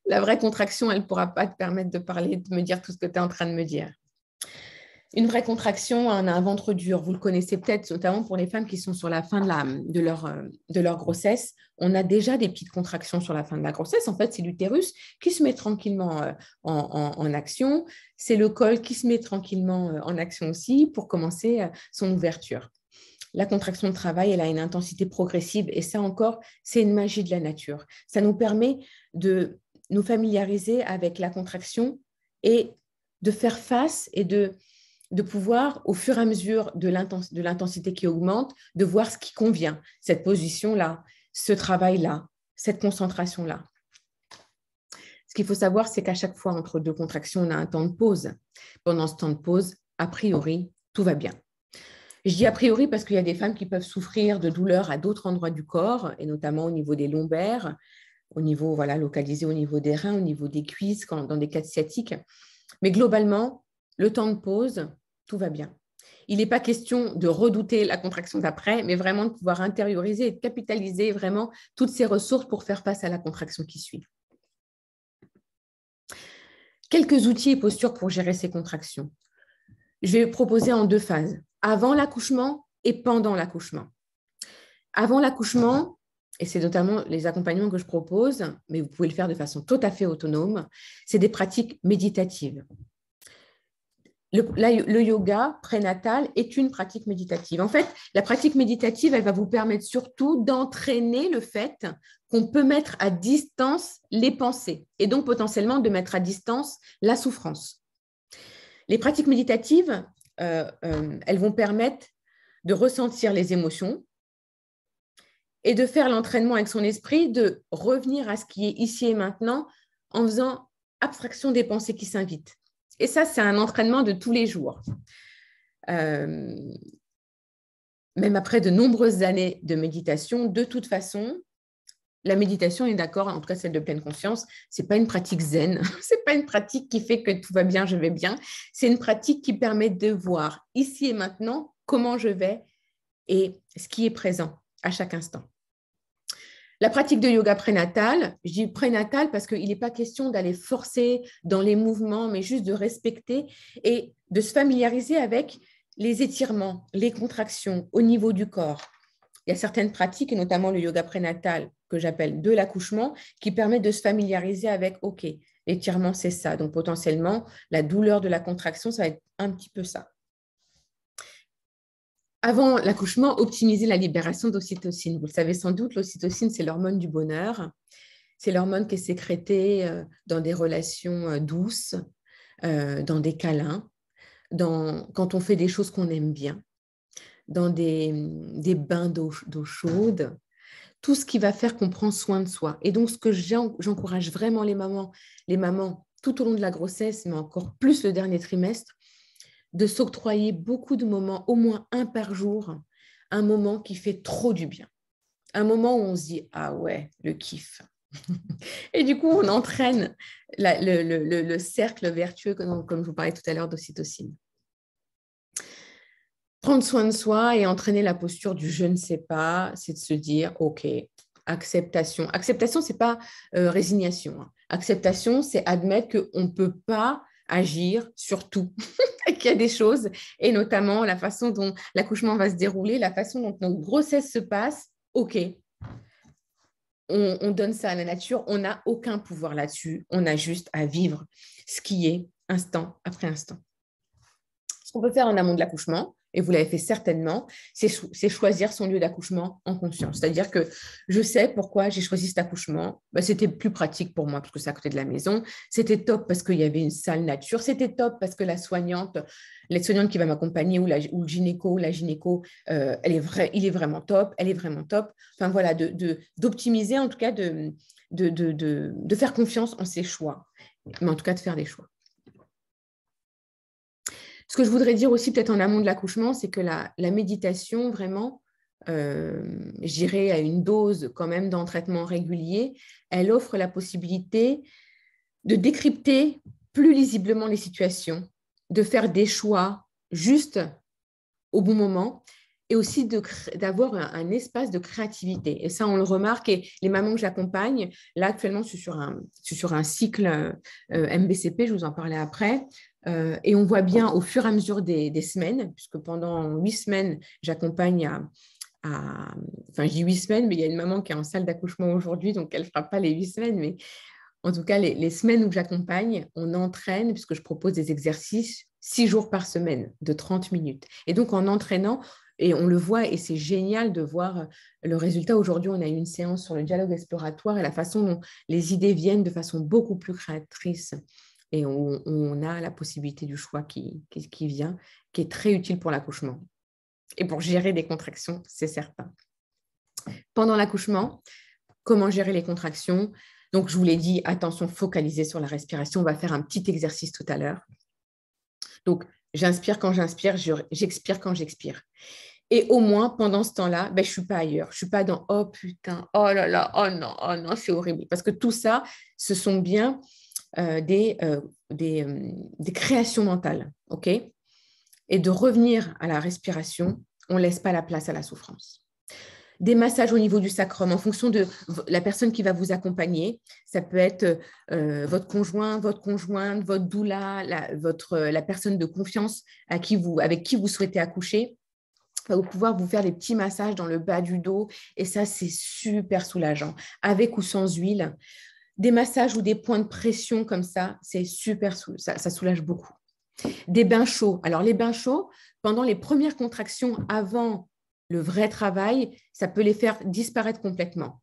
La vraie contraction, elle ne pourra pas te permettre de parler, de me dire tout ce que tu es en train de me dire. Une vraie contraction, on a un ventre dur. Vous le connaissez peut-être, notamment pour les femmes qui sont sur la fin de leur grossesse. On a déjà des petites contractions sur la fin de la grossesse. En fait, c'est l'utérus qui se met tranquillement en action. C'est le col qui se met tranquillement en action aussi pour commencer son ouverture. La contraction de travail, elle a une intensité progressive et ça encore, c'est une magie de la nature. Ça nous permet de nous familiariser avec la contraction et de faire face et de pouvoir, au fur et à mesure de l'intensité qui augmente, de voir ce qui convient. Cette position-là, ce travail-là, cette concentration-là. Ce qu'il faut savoir, c'est qu'à chaque fois, entre deux contractions, on a un temps de pause. Pendant ce temps de pause, a priori, tout va bien. Je dis a priori parce qu'il y a des femmes qui peuvent souffrir de douleurs à d'autres endroits du corps, et notamment au niveau des lombaires, au niveau, voilà, localisé au niveau des reins, au niveau des cuisses, dans des cas sciatiques. Mais globalement, le temps de pause, tout va bien. Il n'est pas question de redouter la contraction d'après, mais vraiment de pouvoir intérioriser et de capitaliser vraiment toutes ces ressources pour faire face à la contraction qui suit. Quelques outils et postures pour gérer ces contractions. Je vais proposer en deux phases, avant l'accouchement et pendant l'accouchement. Avant l'accouchement, et c'est notamment les accompagnements que je propose, mais vous pouvez le faire de façon tout à fait autonome, c'est des pratiques méditatives. Le yoga prénatal est une pratique méditative. En fait, la pratique méditative, elle va vous permettre surtout d'entraîner le fait qu'on peut mettre à distance les pensées et donc potentiellement de mettre à distance la souffrance. Les pratiques méditatives, elles vont permettre de ressentir les émotions et de faire l'entraînement avec son esprit, de revenir à ce qui est ici et maintenant en faisant abstraction des pensées qui s'invitent. Et ça, c'est un entraînement de tous les jours. Même après de nombreuses années de méditation, de toute façon, la méditation est d'accord, en tout cas celle de pleine conscience, ce n'est pas une pratique zen, ce n'est pas une pratique qui fait que tout va bien, je vais bien, c'est une pratique qui permet de voir ici et maintenant comment je vais et ce qui est présent à chaque instant. La pratique de yoga prénatal, je dis prénatal parce qu'il n'est pas question d'aller forcer dans les mouvements, mais juste de respecter et de se familiariser avec les étirements, les contractions au niveau du corps. Il y a certaines pratiques, et notamment le yoga prénatal que j'appelle de l'accouchement, qui permet de se familiariser avec, OK, l'étirement, c'est ça. Donc potentiellement, la douleur de la contraction, ça va être un petit peu ça. Avant l'accouchement, optimiser la libération d'ocytocine. Vous le savez sans doute, l'ocytocine, c'est l'hormone du bonheur. C'est l'hormone qui est sécrétée dans des relations douces, dans des câlins, quand on fait des choses qu'on aime bien, dans des bains d'eau chaude, tout ce qui va faire qu'on prend soin de soi. Et donc, ce que j'encourage vraiment les mamans tout au long de la grossesse, mais encore plus le dernier trimestre, de s'octroyer beaucoup de moments, au moins un par jour, un moment qui fait trop du bien. Un moment où on se dit « Ah ouais, le kiff ». Et du coup, on entraîne le cercle vertueux, comme je vous parlais tout à l'heure, d'ocytocine. Prendre soin de soi et entraîner la posture du « je ne sais pas », c'est de se dire « Ok, acceptation ». Acceptation, ce n'est pas résignation. Acceptation, c'est admettre qu'on ne peut pas agir sur tout, qu'il y a des choses, et notamment la façon dont l'accouchement va se dérouler, la façon dont notre grossesse se passe, ok, on donne ça à la nature, on n'a aucun pouvoir là-dessus, on a juste à vivre ce qui est instant après instant. Ce qu'on peut faire en amont de l'accouchement, et vous l'avez fait certainement, c'est choisir son lieu d'accouchement en conscience. C'est-à-dire que je sais pourquoi j'ai choisi cet accouchement. C'était plus pratique pour moi parce que c'est à côté de la maison. C'était top parce qu'il y avait une salle nature. C'était top parce que l'aide-soignante qui va m'accompagner ou le gynéco ou la gynéco, il est vraiment top. Elle est vraiment top. Enfin voilà, d'optimiser, en tout cas, de faire confiance en ses choix. Mais en tout cas, de faire des choix. Ce que je voudrais dire aussi, peut-être en amont de l'accouchement, c'est que la méditation, vraiment, je dirais à une dose quand même d'entraînement régulier, elle offre la possibilité de décrypter plus lisiblement les situations, de faire des choix justes au bon moment et aussi d'avoir un espace de créativité. Et ça, on le remarque, et les mamans que j'accompagne, là actuellement, je suis sur un cycle MBCP, je vous en parlais après, et on voit bien au fur et à mesure des semaines, puisque pendant 8 semaines, j'accompagne enfin, je dis 8 semaines, mais il y a une maman qui est en salle d'accouchement aujourd'hui, donc elle ne fera pas les 8 semaines, mais en tout cas, les semaines où j'accompagne, on entraîne, puisque je propose des exercices 6 jours par semaine, de 30 minutes. Et donc, en entraînant, et on le voit, et c'est génial de voir le résultat. Aujourd'hui, on a eu une séance sur le dialogue exploratoire et la façon dont les idées viennent de façon beaucoup plus créatrice. Et on a la possibilité du choix qui vient, qui est très utile pour l'accouchement. Et pour gérer des contractions, c'est certain. Pendant l'accouchement, comment gérer les contractions? Donc, je vous l'ai dit, attention, focalisez sur la respiration. On va faire un petit exercice tout à l'heure. Donc, j'inspire quand j'inspire, j'expire quand j'expire. Et au moins, pendant ce temps-là, ben, je ne suis pas ailleurs. Je ne suis pas dans « oh putain, oh là là, oh non, c'est horrible ». Parce que tout ça, ce sont bien des créations mentales. Ok. Et de revenir à la respiration, on ne laisse pas la place à la souffrance. Des massages au niveau du sacrum en fonction de la personne qui va vous accompagner. Ça peut être votre conjoint, votre conjointe, votre doula, la personne de confiance avec qui vous souhaitez accoucher. Va pouvoir vous faire des petits massages dans le bas du dos et ça, c'est super soulageant. Avec ou sans huile. Des massages ou des points de pression comme ça, c'est super, ça soulage beaucoup. Des bains chauds. Alors, les bains chauds, pendant les premières contractions avant le vrai travail, ça peut les faire disparaître complètement.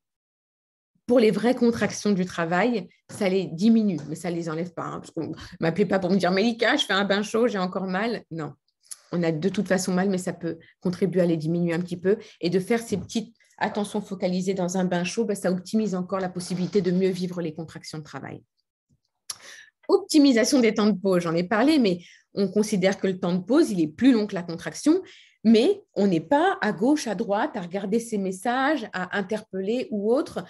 Pour les vraies contractions du travail, ça les diminue, mais ça ne les enlève pas. Parce qu'on ne m'appelait pas pour me dire « Mélika, je fais un bain chaud, j'ai encore mal ». Non, on a de toute façon mal, mais ça peut contribuer à les diminuer un petit peu. Et de faire ces petites attentions focalisées dans un bain chaud, ça optimise encore la possibilité de mieux vivre les contractions de travail. Optimisation des temps de pause, j'en ai parlé, mais on considère que le temps de pause, il est plus long que la contraction, mais on n'est pas à gauche, à droite, à regarder ses messages, à interpeller ou autre.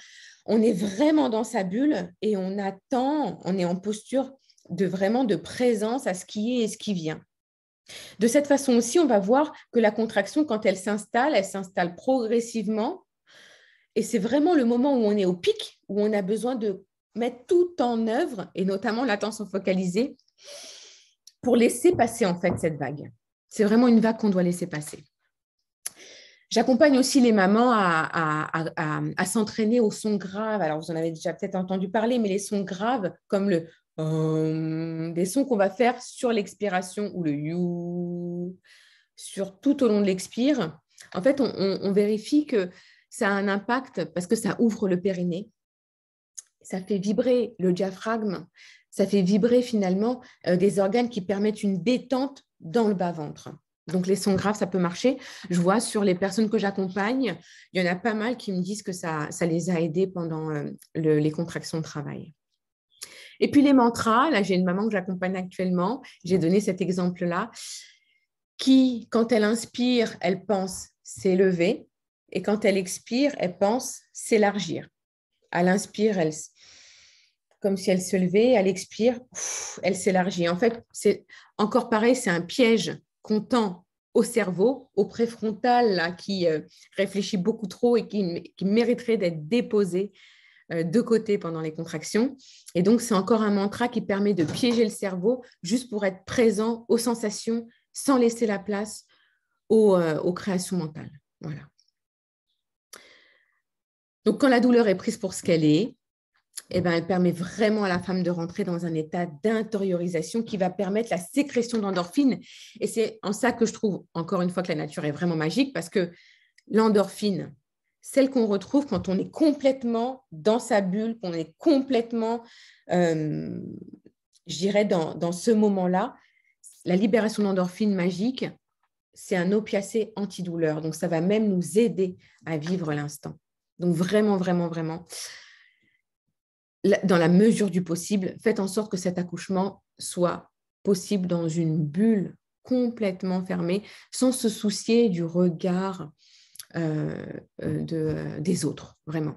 On est vraiment dans sa bulle et on attend, on est en posture de présence à ce qui est et ce qui vient. De cette façon aussi, on va voir que la contraction, quand elle s'installe progressivement et c'est vraiment le moment où on est au pic, où on a besoin de mettre tout en œuvre, et notamment l'attention focalisée, pour laisser passer en fait cette vague. C'est vraiment une vague qu'on doit laisser passer. J'accompagne aussi les mamans à s'entraîner aux sons graves. Alors, vous en avez déjà peut-être entendu parler, mais les sons graves, comme des sons qu'on va faire sur l'expiration ou le you, tout au long de l'expire. En fait, on vérifie que ça a un impact parce que ça ouvre le périnée. Ça fait vibrer le diaphragme, ça fait vibrer finalement des organes qui permettent une détente dans le bas-ventre. Donc, les sons graves, ça peut marcher. Je vois sur les personnes que j'accompagne, il y en a pas mal qui me disent que ça les a aidés pendant les contractions de travail. Et puis, les mantras, là, j'ai une maman que j'accompagne actuellement, j'ai donné cet exemple-là, qui, quand elle inspire, elle pense s'élever, et quand elle expire, elle pense s'élargir. Elle inspire, comme si elle se levait, elle expire, elle s'élargit. En fait, c'est encore pareil, c'est un piège qu'on tend au cerveau, au préfrontal, là, qui réfléchit beaucoup trop et qui mériterait d'être déposé de côté pendant les contractions. Et donc, c'est encore un mantra qui permet de piéger le cerveau juste pour être présent aux sensations sans laisser la place aux créations mentales. Voilà. Donc, quand la douleur est prise pour ce qu'elle est, eh ben, elle permet vraiment à la femme de rentrer dans un état d'intériorisation qui va permettre la sécrétion d'endorphine. Et c'est en ça que je trouve, encore une fois, que la nature est vraiment magique parce que l'endorphine, celle qu'on retrouve quand on est complètement dans sa bulle, qu'on est complètement, je dirais, dans ce moment-là, la libération d'endorphine magique, c'est un opiacé antidouleur. Donc, ça va même nous aider à vivre l'instant. Donc, vraiment, vraiment, vraiment, dans la mesure du possible, faites en sorte que cet accouchement soit possible dans une bulle complètement fermée, sans se soucier du regard des autres, vraiment.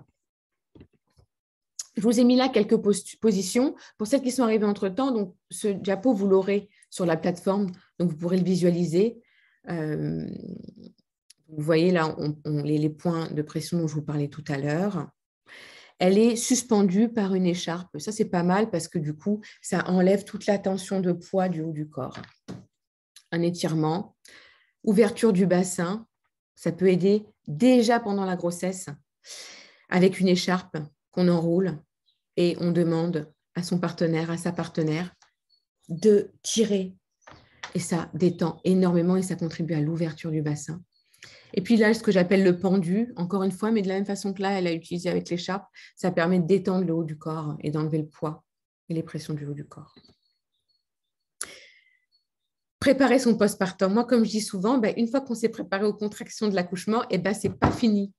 Je vous ai mis là quelques positions. Pour celles qui sont arrivées entre-temps, donc ce diapo, vous l'aurez sur la plateforme, donc vous pourrez le visualiser. Vous voyez là les points de pression dont je vous parlais tout à l'heure. Elle est suspendue par une écharpe. Ça, c'est pas mal parce que du coup, ça enlève toute la tension de poids du haut du corps. Un étirement, ouverture du bassin, ça peut aider déjà pendant la grossesse avec une écharpe qu'on enroule et on demande à son partenaire, à sa partenaire de tirer. Et ça détend énormément et ça contribue à l'ouverture du bassin. Et puis là, ce que j'appelle le pendu, encore une fois, mais de la même façon que là, elle a utilisé avec l'écharpe, ça permet de détendre le haut du corps et d'enlever le poids et les pressions du haut du corps. Préparer son postpartum. Moi, comme je dis souvent, une fois qu'on s'est préparé aux contractions de l'accouchement, ce n'est pas fini.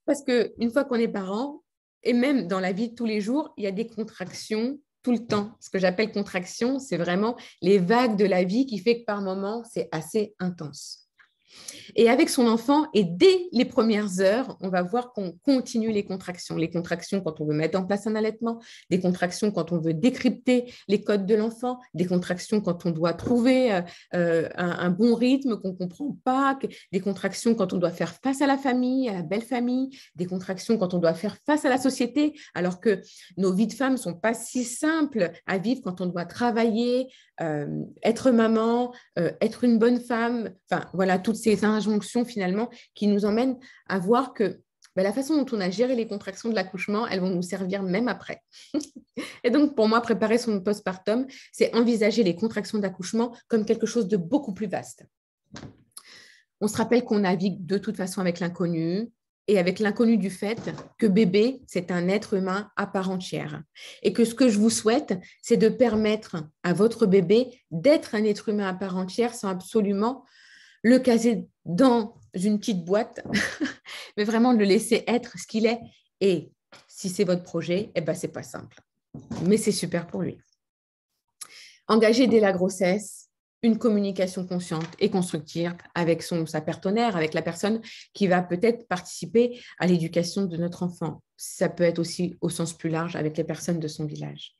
Parce qu'une fois qu'on est parent, et même dans la vie de tous les jours, il y a des contractions tout le temps. Ce que j'appelle contractions, c'est vraiment les vagues de la vie qui fait que par moments, c'est assez intense. Et avec son enfant, et dès les premières heures, on va voir qu'on continue les contractions. Les contractions quand on veut mettre en place un allaitement, des contractions quand on veut décrypter les codes de l'enfant, des contractions quand on doit trouver un bon rythme qu'on ne comprend pas, des contractions quand on doit faire face à la famille, à la belle famille, des contractions quand on doit faire face à la société, alors que nos vies de femmes ne sont pas si simples à vivre quand on doit travailler, être maman, être une bonne femme, enfin voilà, toutes ces injonctions finalement qui nous emmènent à voir que la façon dont on a géré les contractions de l'accouchement, elles vont nous servir même après. Et donc pour moi, préparer son postpartum, c'est envisager les contractions d'accouchement comme quelque chose de beaucoup plus vaste. On se rappelle qu'on navigue de toute façon avec l'inconnu, et avec l'inconnu du fait que bébé, c'est un être humain à part entière. Et que ce que je vous souhaite, c'est de permettre à votre bébé d'être un être humain à part entière sans absolument le caser dans une petite boîte, mais vraiment de le laisser être ce qu'il est. Et si c'est votre projet, ce n'est pas simple. Mais c'est super pour lui. Engager dès la grossesse une communication consciente et constructive avec sa partenaire, avec la personne qui va peut-être participer à l'éducation de notre enfant. Ça peut être aussi au sens plus large avec les personnes de son village.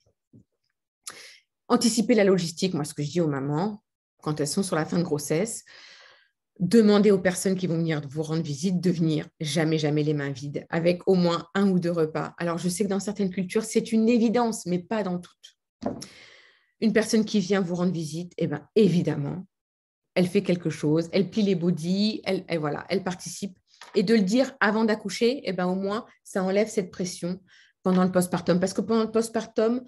Anticiper la logistique, moi ce que je dis aux mamans, quand elles sont sur la fin de grossesse, demandez aux personnes qui vont venir vous rendre visite de venir jamais les mains vides, avec au moins 1 ou 2 repas. Alors je sais que dans certaines cultures, c'est une évidence, mais pas dans toutes. Une personne qui vient vous rendre visite, évidemment, elle fait quelque chose, elle plie les bodys, elle participe. Et de le dire avant d'accoucher, au moins, ça enlève cette pression pendant le postpartum. Parce que pendant le postpartum,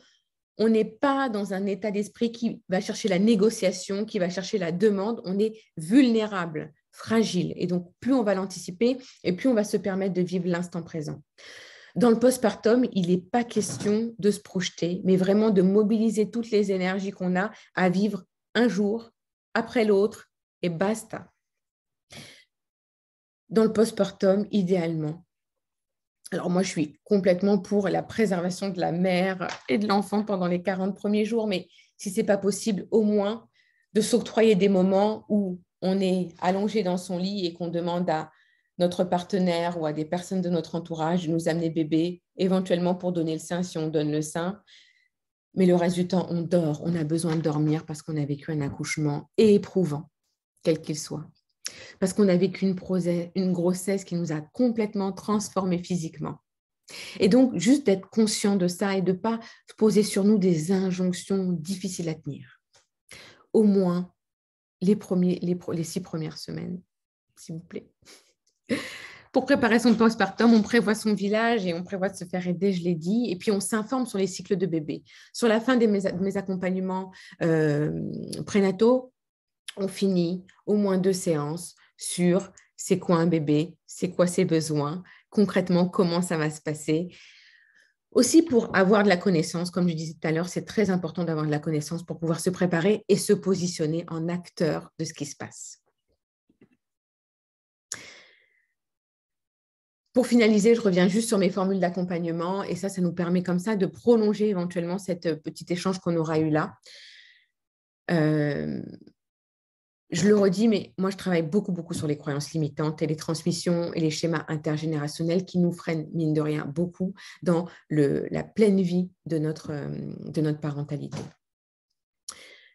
on n'est pas dans un état d'esprit qui va chercher la négociation, qui va chercher la demande. On est vulnérable, fragile. Et donc, plus on va l'anticiper et plus on va se permettre de vivre l'instant présent. Dans le postpartum, il n'est pas question de se projeter, mais vraiment de mobiliser toutes les énergies qu'on a à vivre un jour après l'autre et basta. Dans le postpartum, idéalement, alors moi, je suis complètement pour la préservation de la mère et de l'enfant pendant les 40 premiers jours, mais si ce n'est pas possible, au moins de s'octroyer des moments où on est allongé dans son lit et qu'on demande à notre partenaire ou à des personnes de notre entourage de nous amener bébé, éventuellement pour donner le sein si on donne le sein. Mais le reste du temps, on dort, on a besoin de dormir parce qu'on a vécu un accouchement éprouvant, quel qu'il soit. Parce qu'on a vécu une grossesse qui nous a complètement transformés physiquement. Et donc, juste d'être conscient de ça et de ne pas poser sur nous des injonctions difficiles à tenir. Au moins les 6 premières semaines, s'il vous plaît. Pour préparer son postpartum, on prévoit son village et on prévoit de se faire aider, je l'ai dit. Et puis, on s'informe sur les cycles de bébé. Sur la fin de mes accompagnements prénataux, on finit au moins 2 séances sur c'est quoi un bébé, c'est quoi ses besoins, concrètement, comment ça va se passer. Aussi, pour avoir de la connaissance, comme je disais tout à l'heure, c'est très important d'avoir de la connaissance pour pouvoir se préparer et se positionner en acteur de ce qui se passe. Pour finaliser, je reviens juste sur mes formules d'accompagnement et ça nous permet comme ça de prolonger éventuellement cette petit échange qu'on aura eu là. Je le redis, mais moi, je travaille beaucoup sur les croyances limitantes et les transmissions et les schémas intergénérationnels qui nous freinent, mine de rien, beaucoup dans la pleine vie de notre parentalité.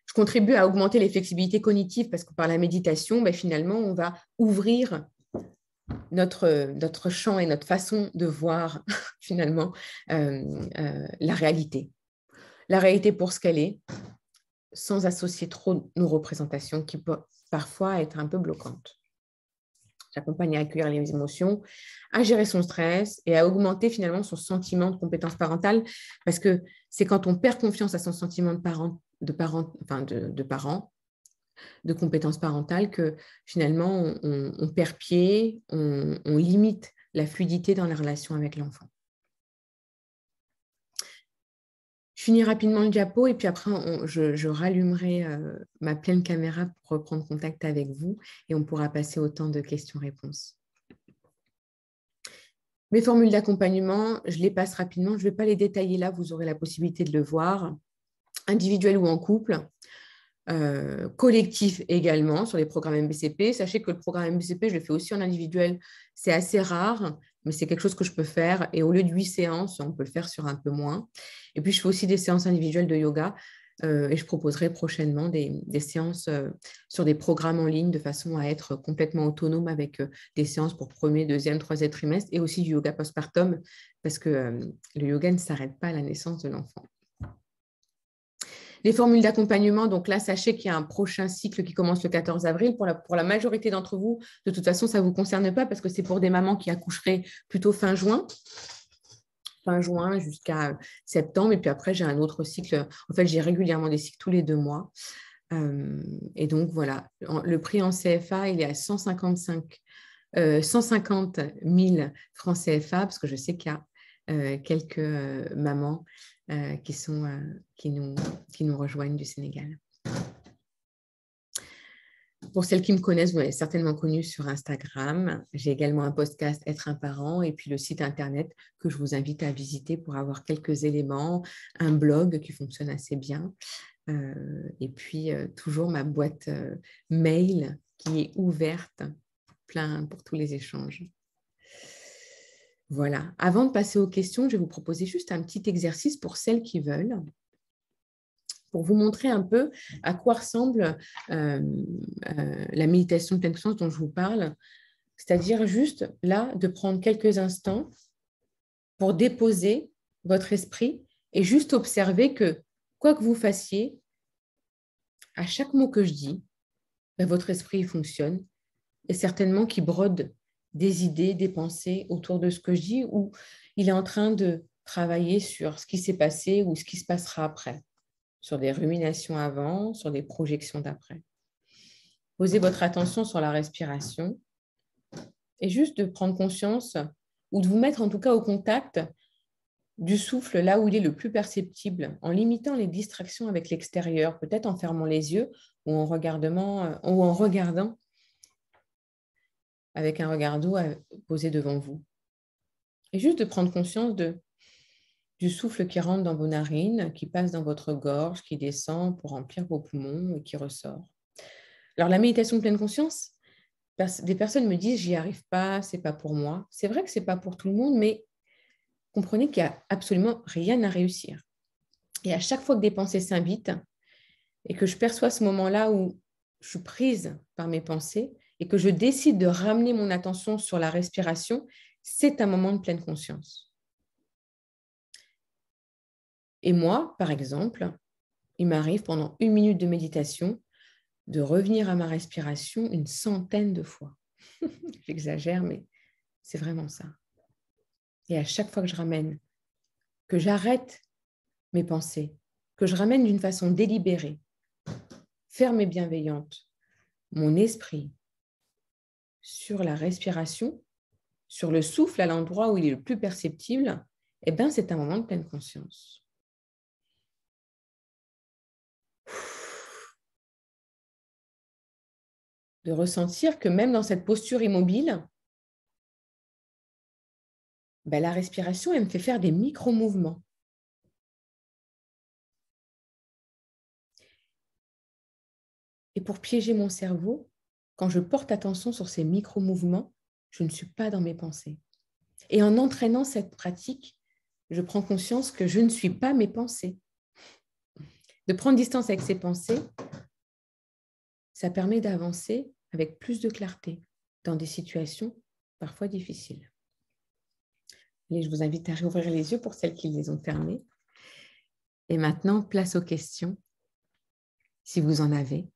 Je contribue à augmenter les flexibilités cognitives parce que par la méditation, finalement, on va ouvrir notre champ et notre façon de voir finalement la réalité. La réalité pour ce qu'elle est, sans associer trop nos représentations qui peuvent parfois être un peu bloquantes. J'accompagne à accueillir les émotions, à gérer son stress et à augmenter finalement son sentiment de compétence parentale parce que c'est quand on perd confiance à son sentiment de compétence parentale que finalement on perd pied, on limite la fluidité dans la relation avec l'enfant. Je finis rapidement le diapo et puis après, je rallumerai ma pleine caméra pour reprendre contact avec vous et on pourra passer au temps de questions-réponses. Mes formules d'accompagnement, je les passe rapidement. Je ne vais pas les détailler là, vous aurez la possibilité de le voir. Individuel ou en couple, collectif également sur les programmes MBCP. Sachez que le programme MBCP, je le fais aussi en individuel. C'est assez rare, mais c'est quelque chose que je peux faire. Et au lieu de 8 séances, on peut le faire sur un peu moins. Et puis, je fais aussi des séances individuelles de yoga. Et je proposerai prochainement des séances sur des programmes en ligne de façon à être complètement autonome avec des séances pour premier, deuxième, troisième trimestre et aussi du yoga postpartum parce que le yoga ne s'arrête pas à la naissance de l'enfant. Les formules d'accompagnement, donc là, sachez qu'il y a un prochain cycle qui commence le 14 avril. Pour la majorité d'entre vous, de toute façon, ça ne vous concerne pas parce que c'est pour des mamans qui accoucheraient plutôt fin juin jusqu'à septembre. Et puis après, j'ai un autre cycle. En fait, j'ai régulièrement des cycles tous les 2 mois. Et donc, voilà, le prix en CFA, il est à 150 000 francs CFA parce que je sais qu'il y a quelques mamans qui nous rejoignent du Sénégal. Pour celles qui me connaissent, vous m'avez certainement connue sur Instagram. J'ai également un podcast Être un parent et puis le site internet que je vous invite à visiter pour avoir quelques éléments, un blog qui fonctionne assez bien et puis toujours ma boîte mail qui est ouverte pour tous les échanges. Voilà. Avant de passer aux questions, je vais vous proposer juste un petit exercice pour celles qui veulent, pour vous montrer un peu à quoi ressemble la méditation de pleine conscience dont je vous parle. C'est-à-dire juste là, de prendre quelques instants pour déposer votre esprit et juste observer que quoi que vous fassiez, à chaque mot que je dis, votre esprit fonctionne et certainement qu'il brode des idées, des pensées autour de ce que je dis ou il est en train de travailler sur ce qui s'est passé ou ce qui se passera après, sur des ruminations avant, sur des projections d'après. Posez votre attention sur la respiration et juste de prendre conscience ou de vous mettre en tout cas au contact du souffle là où il est le plus perceptible, en limitant les distractions avec l'extérieur, peut-être en fermant les yeux ou en regardant avec un regard doux posé devant vous. Et juste de prendre conscience du souffle qui rentre dans vos narines, qui passe dans votre gorge, qui descend pour remplir vos poumons et qui ressort. Alors, la méditation de pleine conscience, des personnes me disent « j'y arrive pas, c'est pas pour moi ». C'est vrai que c'est pas pour tout le monde, mais comprenez qu'il n'y a absolument rien à réussir. Et à chaque fois que des pensées s'invitent et que je perçois ce moment-là où je suis prise par mes pensées et que je décide de ramener mon attention sur la respiration, c'est un moment de pleine conscience. Et moi, par exemple, il m'arrive pendant 1 minute de méditation de revenir à ma respiration 100 de fois. J'exagère, mais c'est vraiment ça. Et à chaque fois que je ramène, que j'arrête mes pensées, que je ramène d'une façon délibérée, ferme et bienveillante, mon esprit sur la respiration, sur le souffle à l'endroit où il est le plus perceptible, eh bien, c'est un moment de pleine conscience. De ressentir que même dans cette posture immobile, la respiration, elle me fait faire des micro-mouvements. Et pour piéger mon cerveau, quand je porte attention sur ces micro-mouvements, je ne suis pas dans mes pensées. Et en entraînant cette pratique, je prends conscience que je ne suis pas mes pensées. De prendre distance avec ces pensées, ça permet d'avancer avec plus de clarté dans des situations parfois difficiles. Et je vous invite à réouvrir les yeux pour celles qui les ont fermés. Et maintenant, place aux questions, si vous en avez,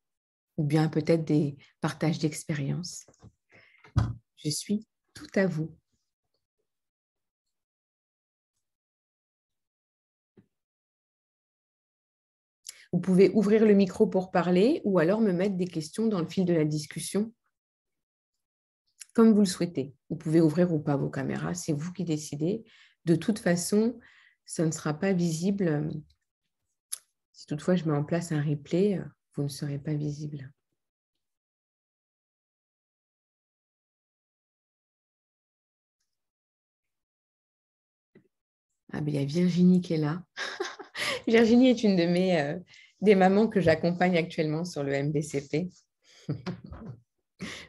ou bien peut-être des partages d'expériences. Je suis tout à vous. Vous pouvez ouvrir le micro pour parler ou alors me mettre des questions dans le fil de la discussion, comme vous le souhaitez. Vous pouvez ouvrir ou pas vos caméras, c'est vous qui décidez. De toute façon, ça ne sera pas visible Si toutefois je mets en place un replay, vous ne serez pas visible. Ah ben, il y a Virginie qui est là. Virginie est une de des mamans que j'accompagne actuellement sur le MBCP.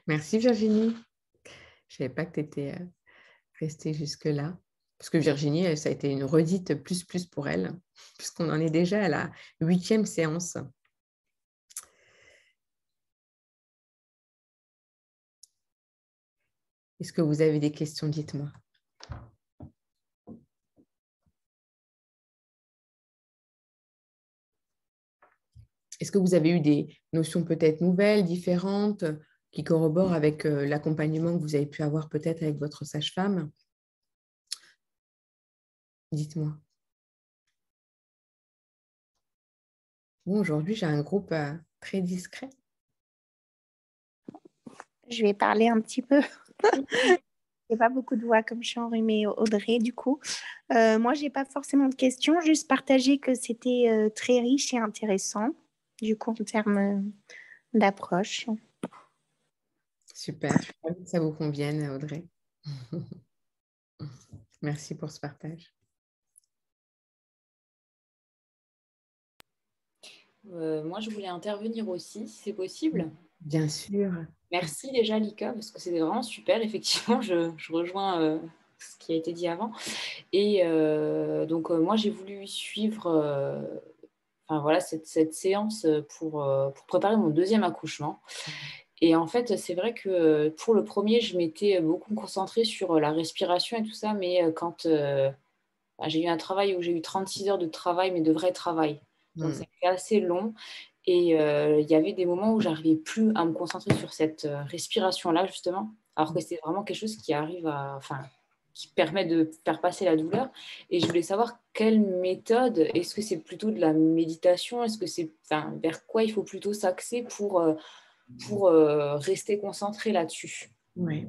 Merci Virginie. Je ne savais pas que tu étais restée jusque-là. Parce que Virginie, ça a été une redite plus pour elle, puisqu'on en est déjà à la 8e séance. Est-ce que vous avez des questions? Dites-moi. Est-ce que vous avez eu des notions peut-être nouvelles, différentes, qui corroborent avec l'accompagnement que vous avez pu avoir peut-être avec votre sage-femme? Dites-moi. Bon, aujourd'hui, j'ai un groupe très discret. Je vais parler un petit peu. Il n'y a pas beaucoup de voix comme je suis enrhumée, Audrey, du coup. Moi, je n'ai pas forcément de questions, juste partager que c'était très riche et intéressant, du coup, en termes d'approche. Super, je suis ravie que ça vous convienne, Audrey. Merci pour ce partage. Moi, je voulais intervenir aussi, si c'est possible. Bien sûr. Merci déjà, Lika, parce que c'était vraiment super. Effectivement, je rejoins ce qui a été dit avant. Et donc, moi, j'ai voulu suivre voilà, cette séance pour préparer mon deuxième accouchement. Et en fait, c'est vrai que pour le premier, je m'étais beaucoup concentrée sur la respiration et tout ça, mais quand j'ai eu un travail où j'ai eu 36 heures de travail, mais de vrai travail. Donc, c'était assez long. Et il y avait des moments où j'arrivais plus à me concentrer sur cette respiration-là, justement, alors que c'est vraiment quelque chose qui qui permet de faire passer la douleur. Et je voulais savoir quelle méthode, est-ce que c'est plutôt de la méditation, est-ce que c'est, vers quoi il faut plutôt s'axer pour rester concentré là-dessus. Ouais.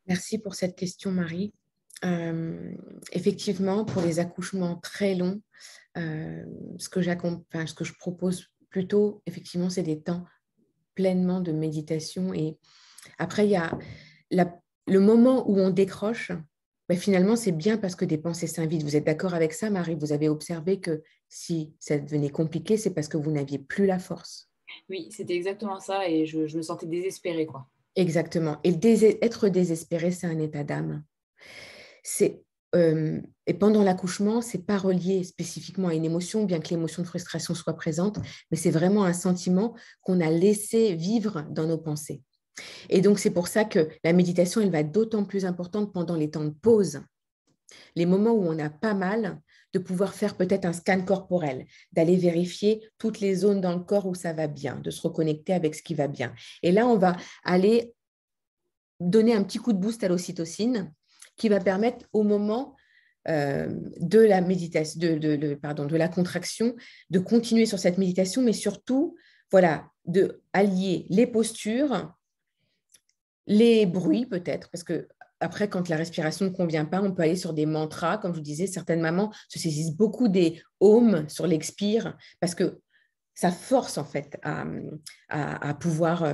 Merci pour cette question, Marie. Effectivement, pour les accouchements très longs, ce que je propose plutôt, effectivement, c'est des temps pleinement de méditation. Et après, il y a le moment où on décroche. Ben, finalement, c'est bien parce que des pensées s'invitent. Vous êtes d'accord avec ça, Marie? Vous avez observé que si ça devenait compliqué, c'est parce que vous n'aviez plus la force. Oui, c'était exactement ça et je me sentais désespérée, quoi. Exactement. Et être désespéré, c'est un état d'âme. Et pendant l'accouchement, ce n'est pas relié spécifiquement à une émotion, bien que l'émotion de frustration soit présente, mais c'est vraiment un sentiment qu'on a laissé vivre dans nos pensées. Et donc, c'est pour ça que la méditation, elle va être d'autant plus importante pendant les temps de pause, les moments où on a pas mal, de pouvoir faire peut-être un scan corporel, d'aller vérifier toutes les zones dans le corps où ça va bien, de se reconnecter avec ce qui va bien. Et là, on va aller donner un petit coup de boost à l'ocytocine qui va permettre au moment de la méditation, de la contraction, de continuer sur cette méditation, mais surtout, voilà, de allier les postures, les bruits peut-être, parce que après, quand la respiration ne convient pas, on peut aller sur des mantras. Comme je vous disais, certaines mamans se saisissent beaucoup des ohms sur l'expire parce que ça force en fait à pouvoir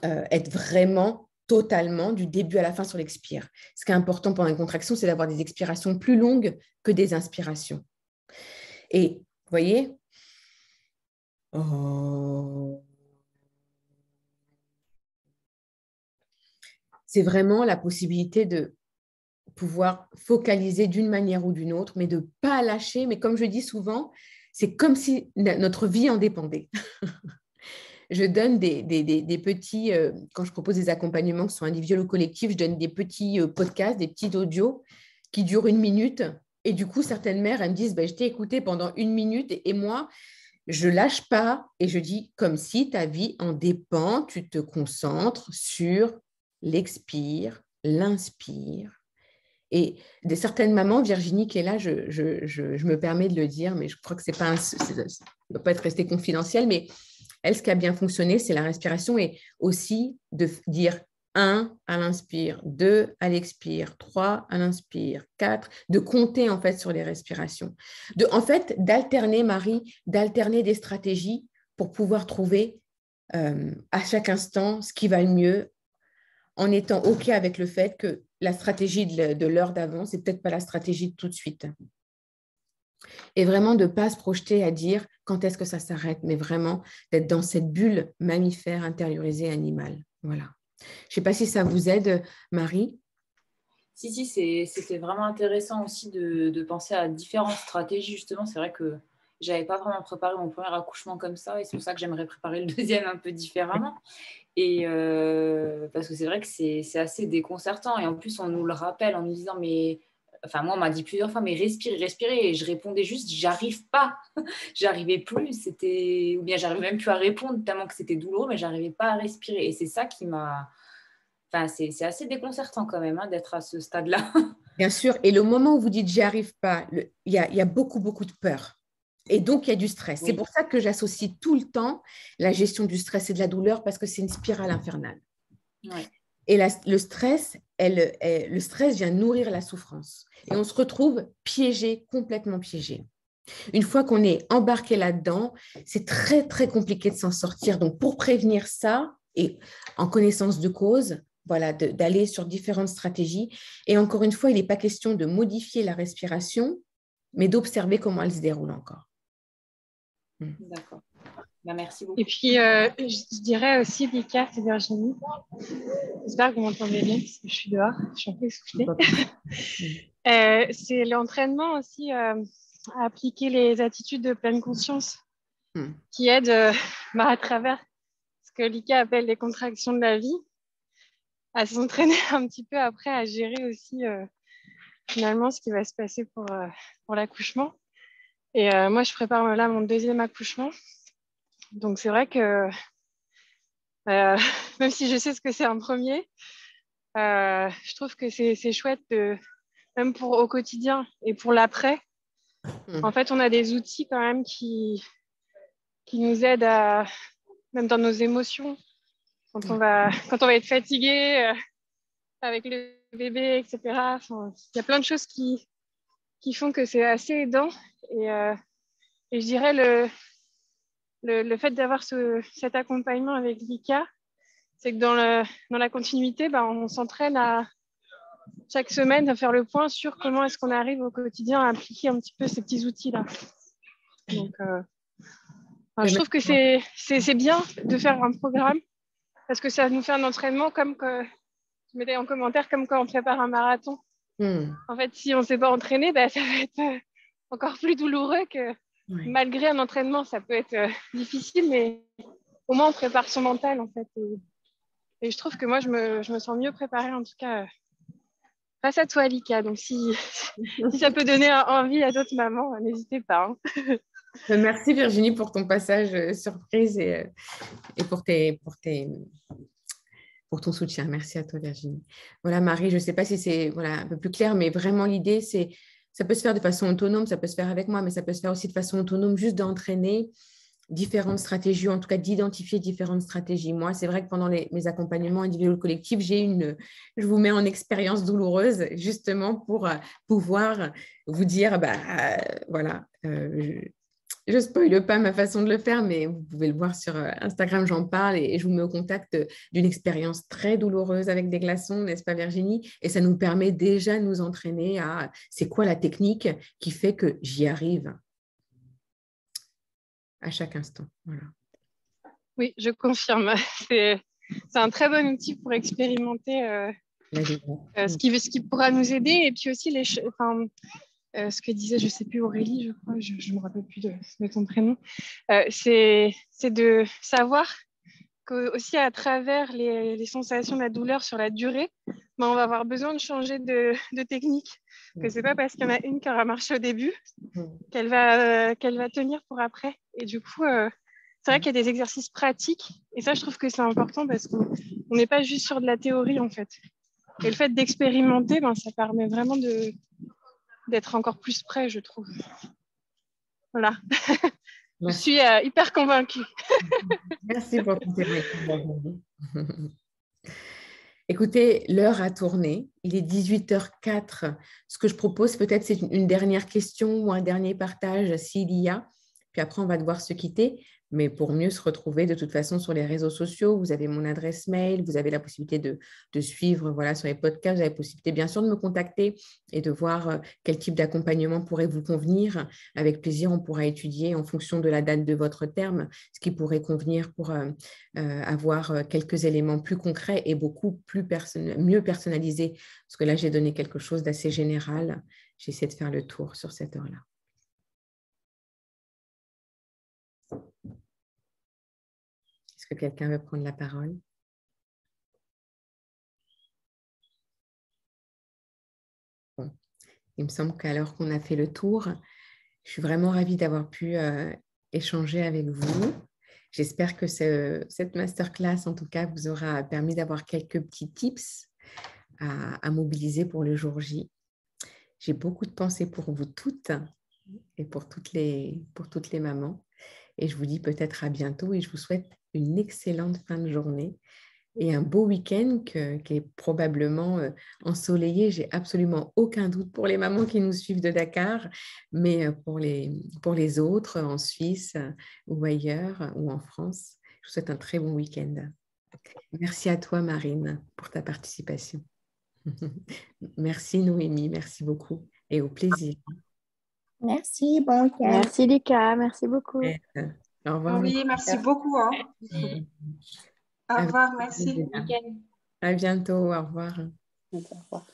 être vraiment totalement du début à la fin sur l'expire. Ce qui est important pendant une contraction, c'est d'avoir des expirations plus longues que des inspirations. Et vous voyez, c'est vraiment la possibilité de pouvoir focaliser d'une manière ou d'une autre, mais de ne pas lâcher. Mais comme je dis souvent, c'est comme si notre vie en dépendait. Je donne des petits, quand je propose des accompagnements, que ce soit individuels ou collectifs, je donne des petits podcasts, des petits audios qui durent 1 minute. Et du coup, certaines mères, elles me disent, je t'ai écouté pendant 1 minute et moi, je lâche pas et je dis comme si ta vie en dépend, tu te concentres sur l'expire, l'inspire. Et certaines mamans, Virginie qui est là, je me permets de le dire, mais je crois que ça ne doit pas être resté confidentiel, mais elle, ce qui a bien fonctionné, c'est la respiration et aussi de dire 1 à l'inspire, 2 à l'expire, 3 à l'inspire, 4, de compter en fait sur les respirations. En fait, d'alterner, Marie, d'alterner des stratégies pour pouvoir trouver à chaque instant ce qui va le mieux en étant OK avec le fait que la stratégie de l'heure d'avant, c'est peut-être pas la stratégie de tout de suite. Et vraiment de ne pas se projeter à dire quand est-ce que ça s'arrête, mais vraiment d'être dans cette bulle mammifère intériorisée animale. Voilà. Je ne sais pas si ça vous aide, Marie. Si, c'était vraiment intéressant aussi de penser à différentes stratégies. Justement, c'est vrai que je n'avais pas vraiment préparé mon premier accouchement comme ça, et c'est pour ça que j'aimerais préparer le deuxième un peu différemment. Et parce que c'est vrai que c'est assez déconcertant. Et en plus, on nous le rappelle en nous disant, mais... Enfin, moi, on m'a dit plusieurs fois, mais respirez, respirez. Et je répondais juste, j'arrive pas. J'arrivais plus. Ou bien, j'arrivais même plus à répondre tellement que c'était douloureux, mais j'arrivais pas à respirer. Et c'est ça qui m'a... Enfin, c'est assez déconcertant quand même d'être à ce stade-là. Bien sûr. Et le moment où vous dites j'y arrive pas, il y a beaucoup, beaucoup de peur. Et donc, il y a du stress. Oui. C'est pour ça que j'associe tout le temps la gestion du stress et de la douleur parce que c'est une spirale infernale. Ouais. Et le stress vient nourrir la souffrance. Et on se retrouve piégé, complètement piégé. Une fois qu'on est embarqué là-dedans, c'est très, très compliqué de s'en sortir. Donc, pour prévenir ça, et en connaissance de cause, voilà, d'aller sur différentes stratégies. Et encore une fois, il n'est pas question de modifier la respiration, mais d'observer comment elle se déroule encore. D'accord. Bah, merci beaucoup. Et puis, je dirais aussi, Lika, c'est Virginie. J'espère que vous m'entendez bien, parce que je suis dehors, je suis un peu essoufflée. C'est l'entraînement aussi à appliquer les attitudes de pleine conscience qui aident à travers ce que Lika appelle les contractions de la vie, à s'entraîner un petit peu après, à gérer aussi finalement ce qui va se passer pour l'accouchement. Et moi, je prépare là mon deuxième accouchement. Donc, c'est vrai que même si je sais ce que c'est un premier, je trouve que c'est chouette, même au quotidien et pour l'après. En fait, on a des outils quand même qui nous aident même dans nos émotions, quand on va être fatigué avec le bébé, etc. Enfin, il y a plein de choses qui font que c'est assez aidant. Et je dirais le fait d'avoir cet accompagnement avec Lika, c'est que dans la continuité, on s'entraîne chaque semaine à faire le point sur comment est-ce qu'on arrive au quotidien à appliquer un petit peu ces petits outils-là. Donc, je trouve que c'est bien de faire un programme parce que ça nous fait un entraînement comme que je mettais en commentaire, comme quand on prépare un marathon. En fait, si on ne s'est pas entraîné, ça va être encore plus douloureux que malgré un entraînement, ça peut être difficile, mais au moins on prépare son mental en fait. Et je trouve que moi, je me sens mieux préparée en tout cas face à toi, Lika. Donc, si ça peut donner envie à d'autres mamans, n'hésitez pas. Hein. Merci Virginie pour ton passage surprise et pour ton soutien. Merci à toi Virginie. Voilà Marie, je ne sais pas si c'est un peu plus clair, mais vraiment l'idée, c'est ça peut se faire de façon autonome, ça peut se faire avec moi, mais ça peut se faire aussi de façon autonome, juste d'entraîner différentes stratégies, en tout cas d'identifier différentes stratégies. Moi, c'est vrai que pendant mes accompagnements individuels collectifs, je vous mets en expérience douloureuse justement pour pouvoir vous dire, je ne spoile pas ma façon de le faire, mais vous pouvez le voir sur Instagram, j'en parle et je vous mets au contact d'une expérience très douloureuse avec des glaçons, n'est-ce pas Virginie? Et ça nous permet déjà de nous entraîner à c'est quoi la technique qui fait que j'y arrive à chaque instant. Voilà. Oui, je confirme. C'est un très bon outil pour expérimenter ce qui pourra nous aider. Et puis aussi, ce que disait, je ne sais plus, Aurélie, je crois, je ne me rappelle plus de ton prénom, c'est de savoir que aussi à travers les sensations de la douleur sur la durée, on va avoir besoin de changer de technique. Que ce n'est pas parce qu'il y en a une qui aura marché au début qu'elle va tenir pour après. Et du coup, c'est vrai qu'il y a des exercices pratiques. Et ça, je trouve que c'est important parce qu'on n'est pas juste sur de la théorie, en fait. Et le fait d'expérimenter, ça permet vraiment d'être encore plus près, je trouve. Voilà. Je suis hyper convaincue. Merci pour ton témoignage. Écoutez, l'heure a tourné. Il est 18h04. Ce que je propose peut-être, c'est une dernière question ou un dernier partage s'il y a. Puis après, on va devoir se quitter. Mais pour mieux se retrouver, de toute façon, sur les réseaux sociaux, vous avez mon adresse mail, vous avez la possibilité de suivre voilà, sur les podcasts, vous avez la possibilité bien sûr de me contacter et de voir quel type d'accompagnement pourrait vous convenir. Avec plaisir, on pourra étudier en fonction de la date de votre terme, ce qui pourrait convenir pour avoir quelques éléments plus concrets et beaucoup mieux personnalisés. Parce que là, j'ai donné quelque chose d'assez général. J'essaie de faire le tour sur cette heure-là. Est-ce que quelqu'un veut prendre la parole? Bon. Il me semble qu'alors qu'on a fait le tour, je suis vraiment ravie d'avoir pu échanger avec vous. J'espère que cette masterclass, en tout cas, vous aura permis d'avoir quelques petits tips à mobiliser pour le jour J. J'ai beaucoup de pensées pour vous toutes et pour toutes les mamans. Et je vous dis peut-être à bientôt et je vous souhaite une excellente fin de journée et un beau week-end qui est probablement ensoleillé. J'ai absolument aucun doute pour les mamans qui nous suivent de Dakar, mais pour les autres en Suisse ou ailleurs ou en France, je vous souhaite un très bon week-end. Merci à toi, Marine, pour ta participation. Merci, Noémie. Merci beaucoup et au plaisir. Merci, bon week-end. Merci, Lika. Merci beaucoup. Au revoir. Oui, merci beaucoup. Hein. Au revoir, merci. À bientôt. Au revoir. Au revoir.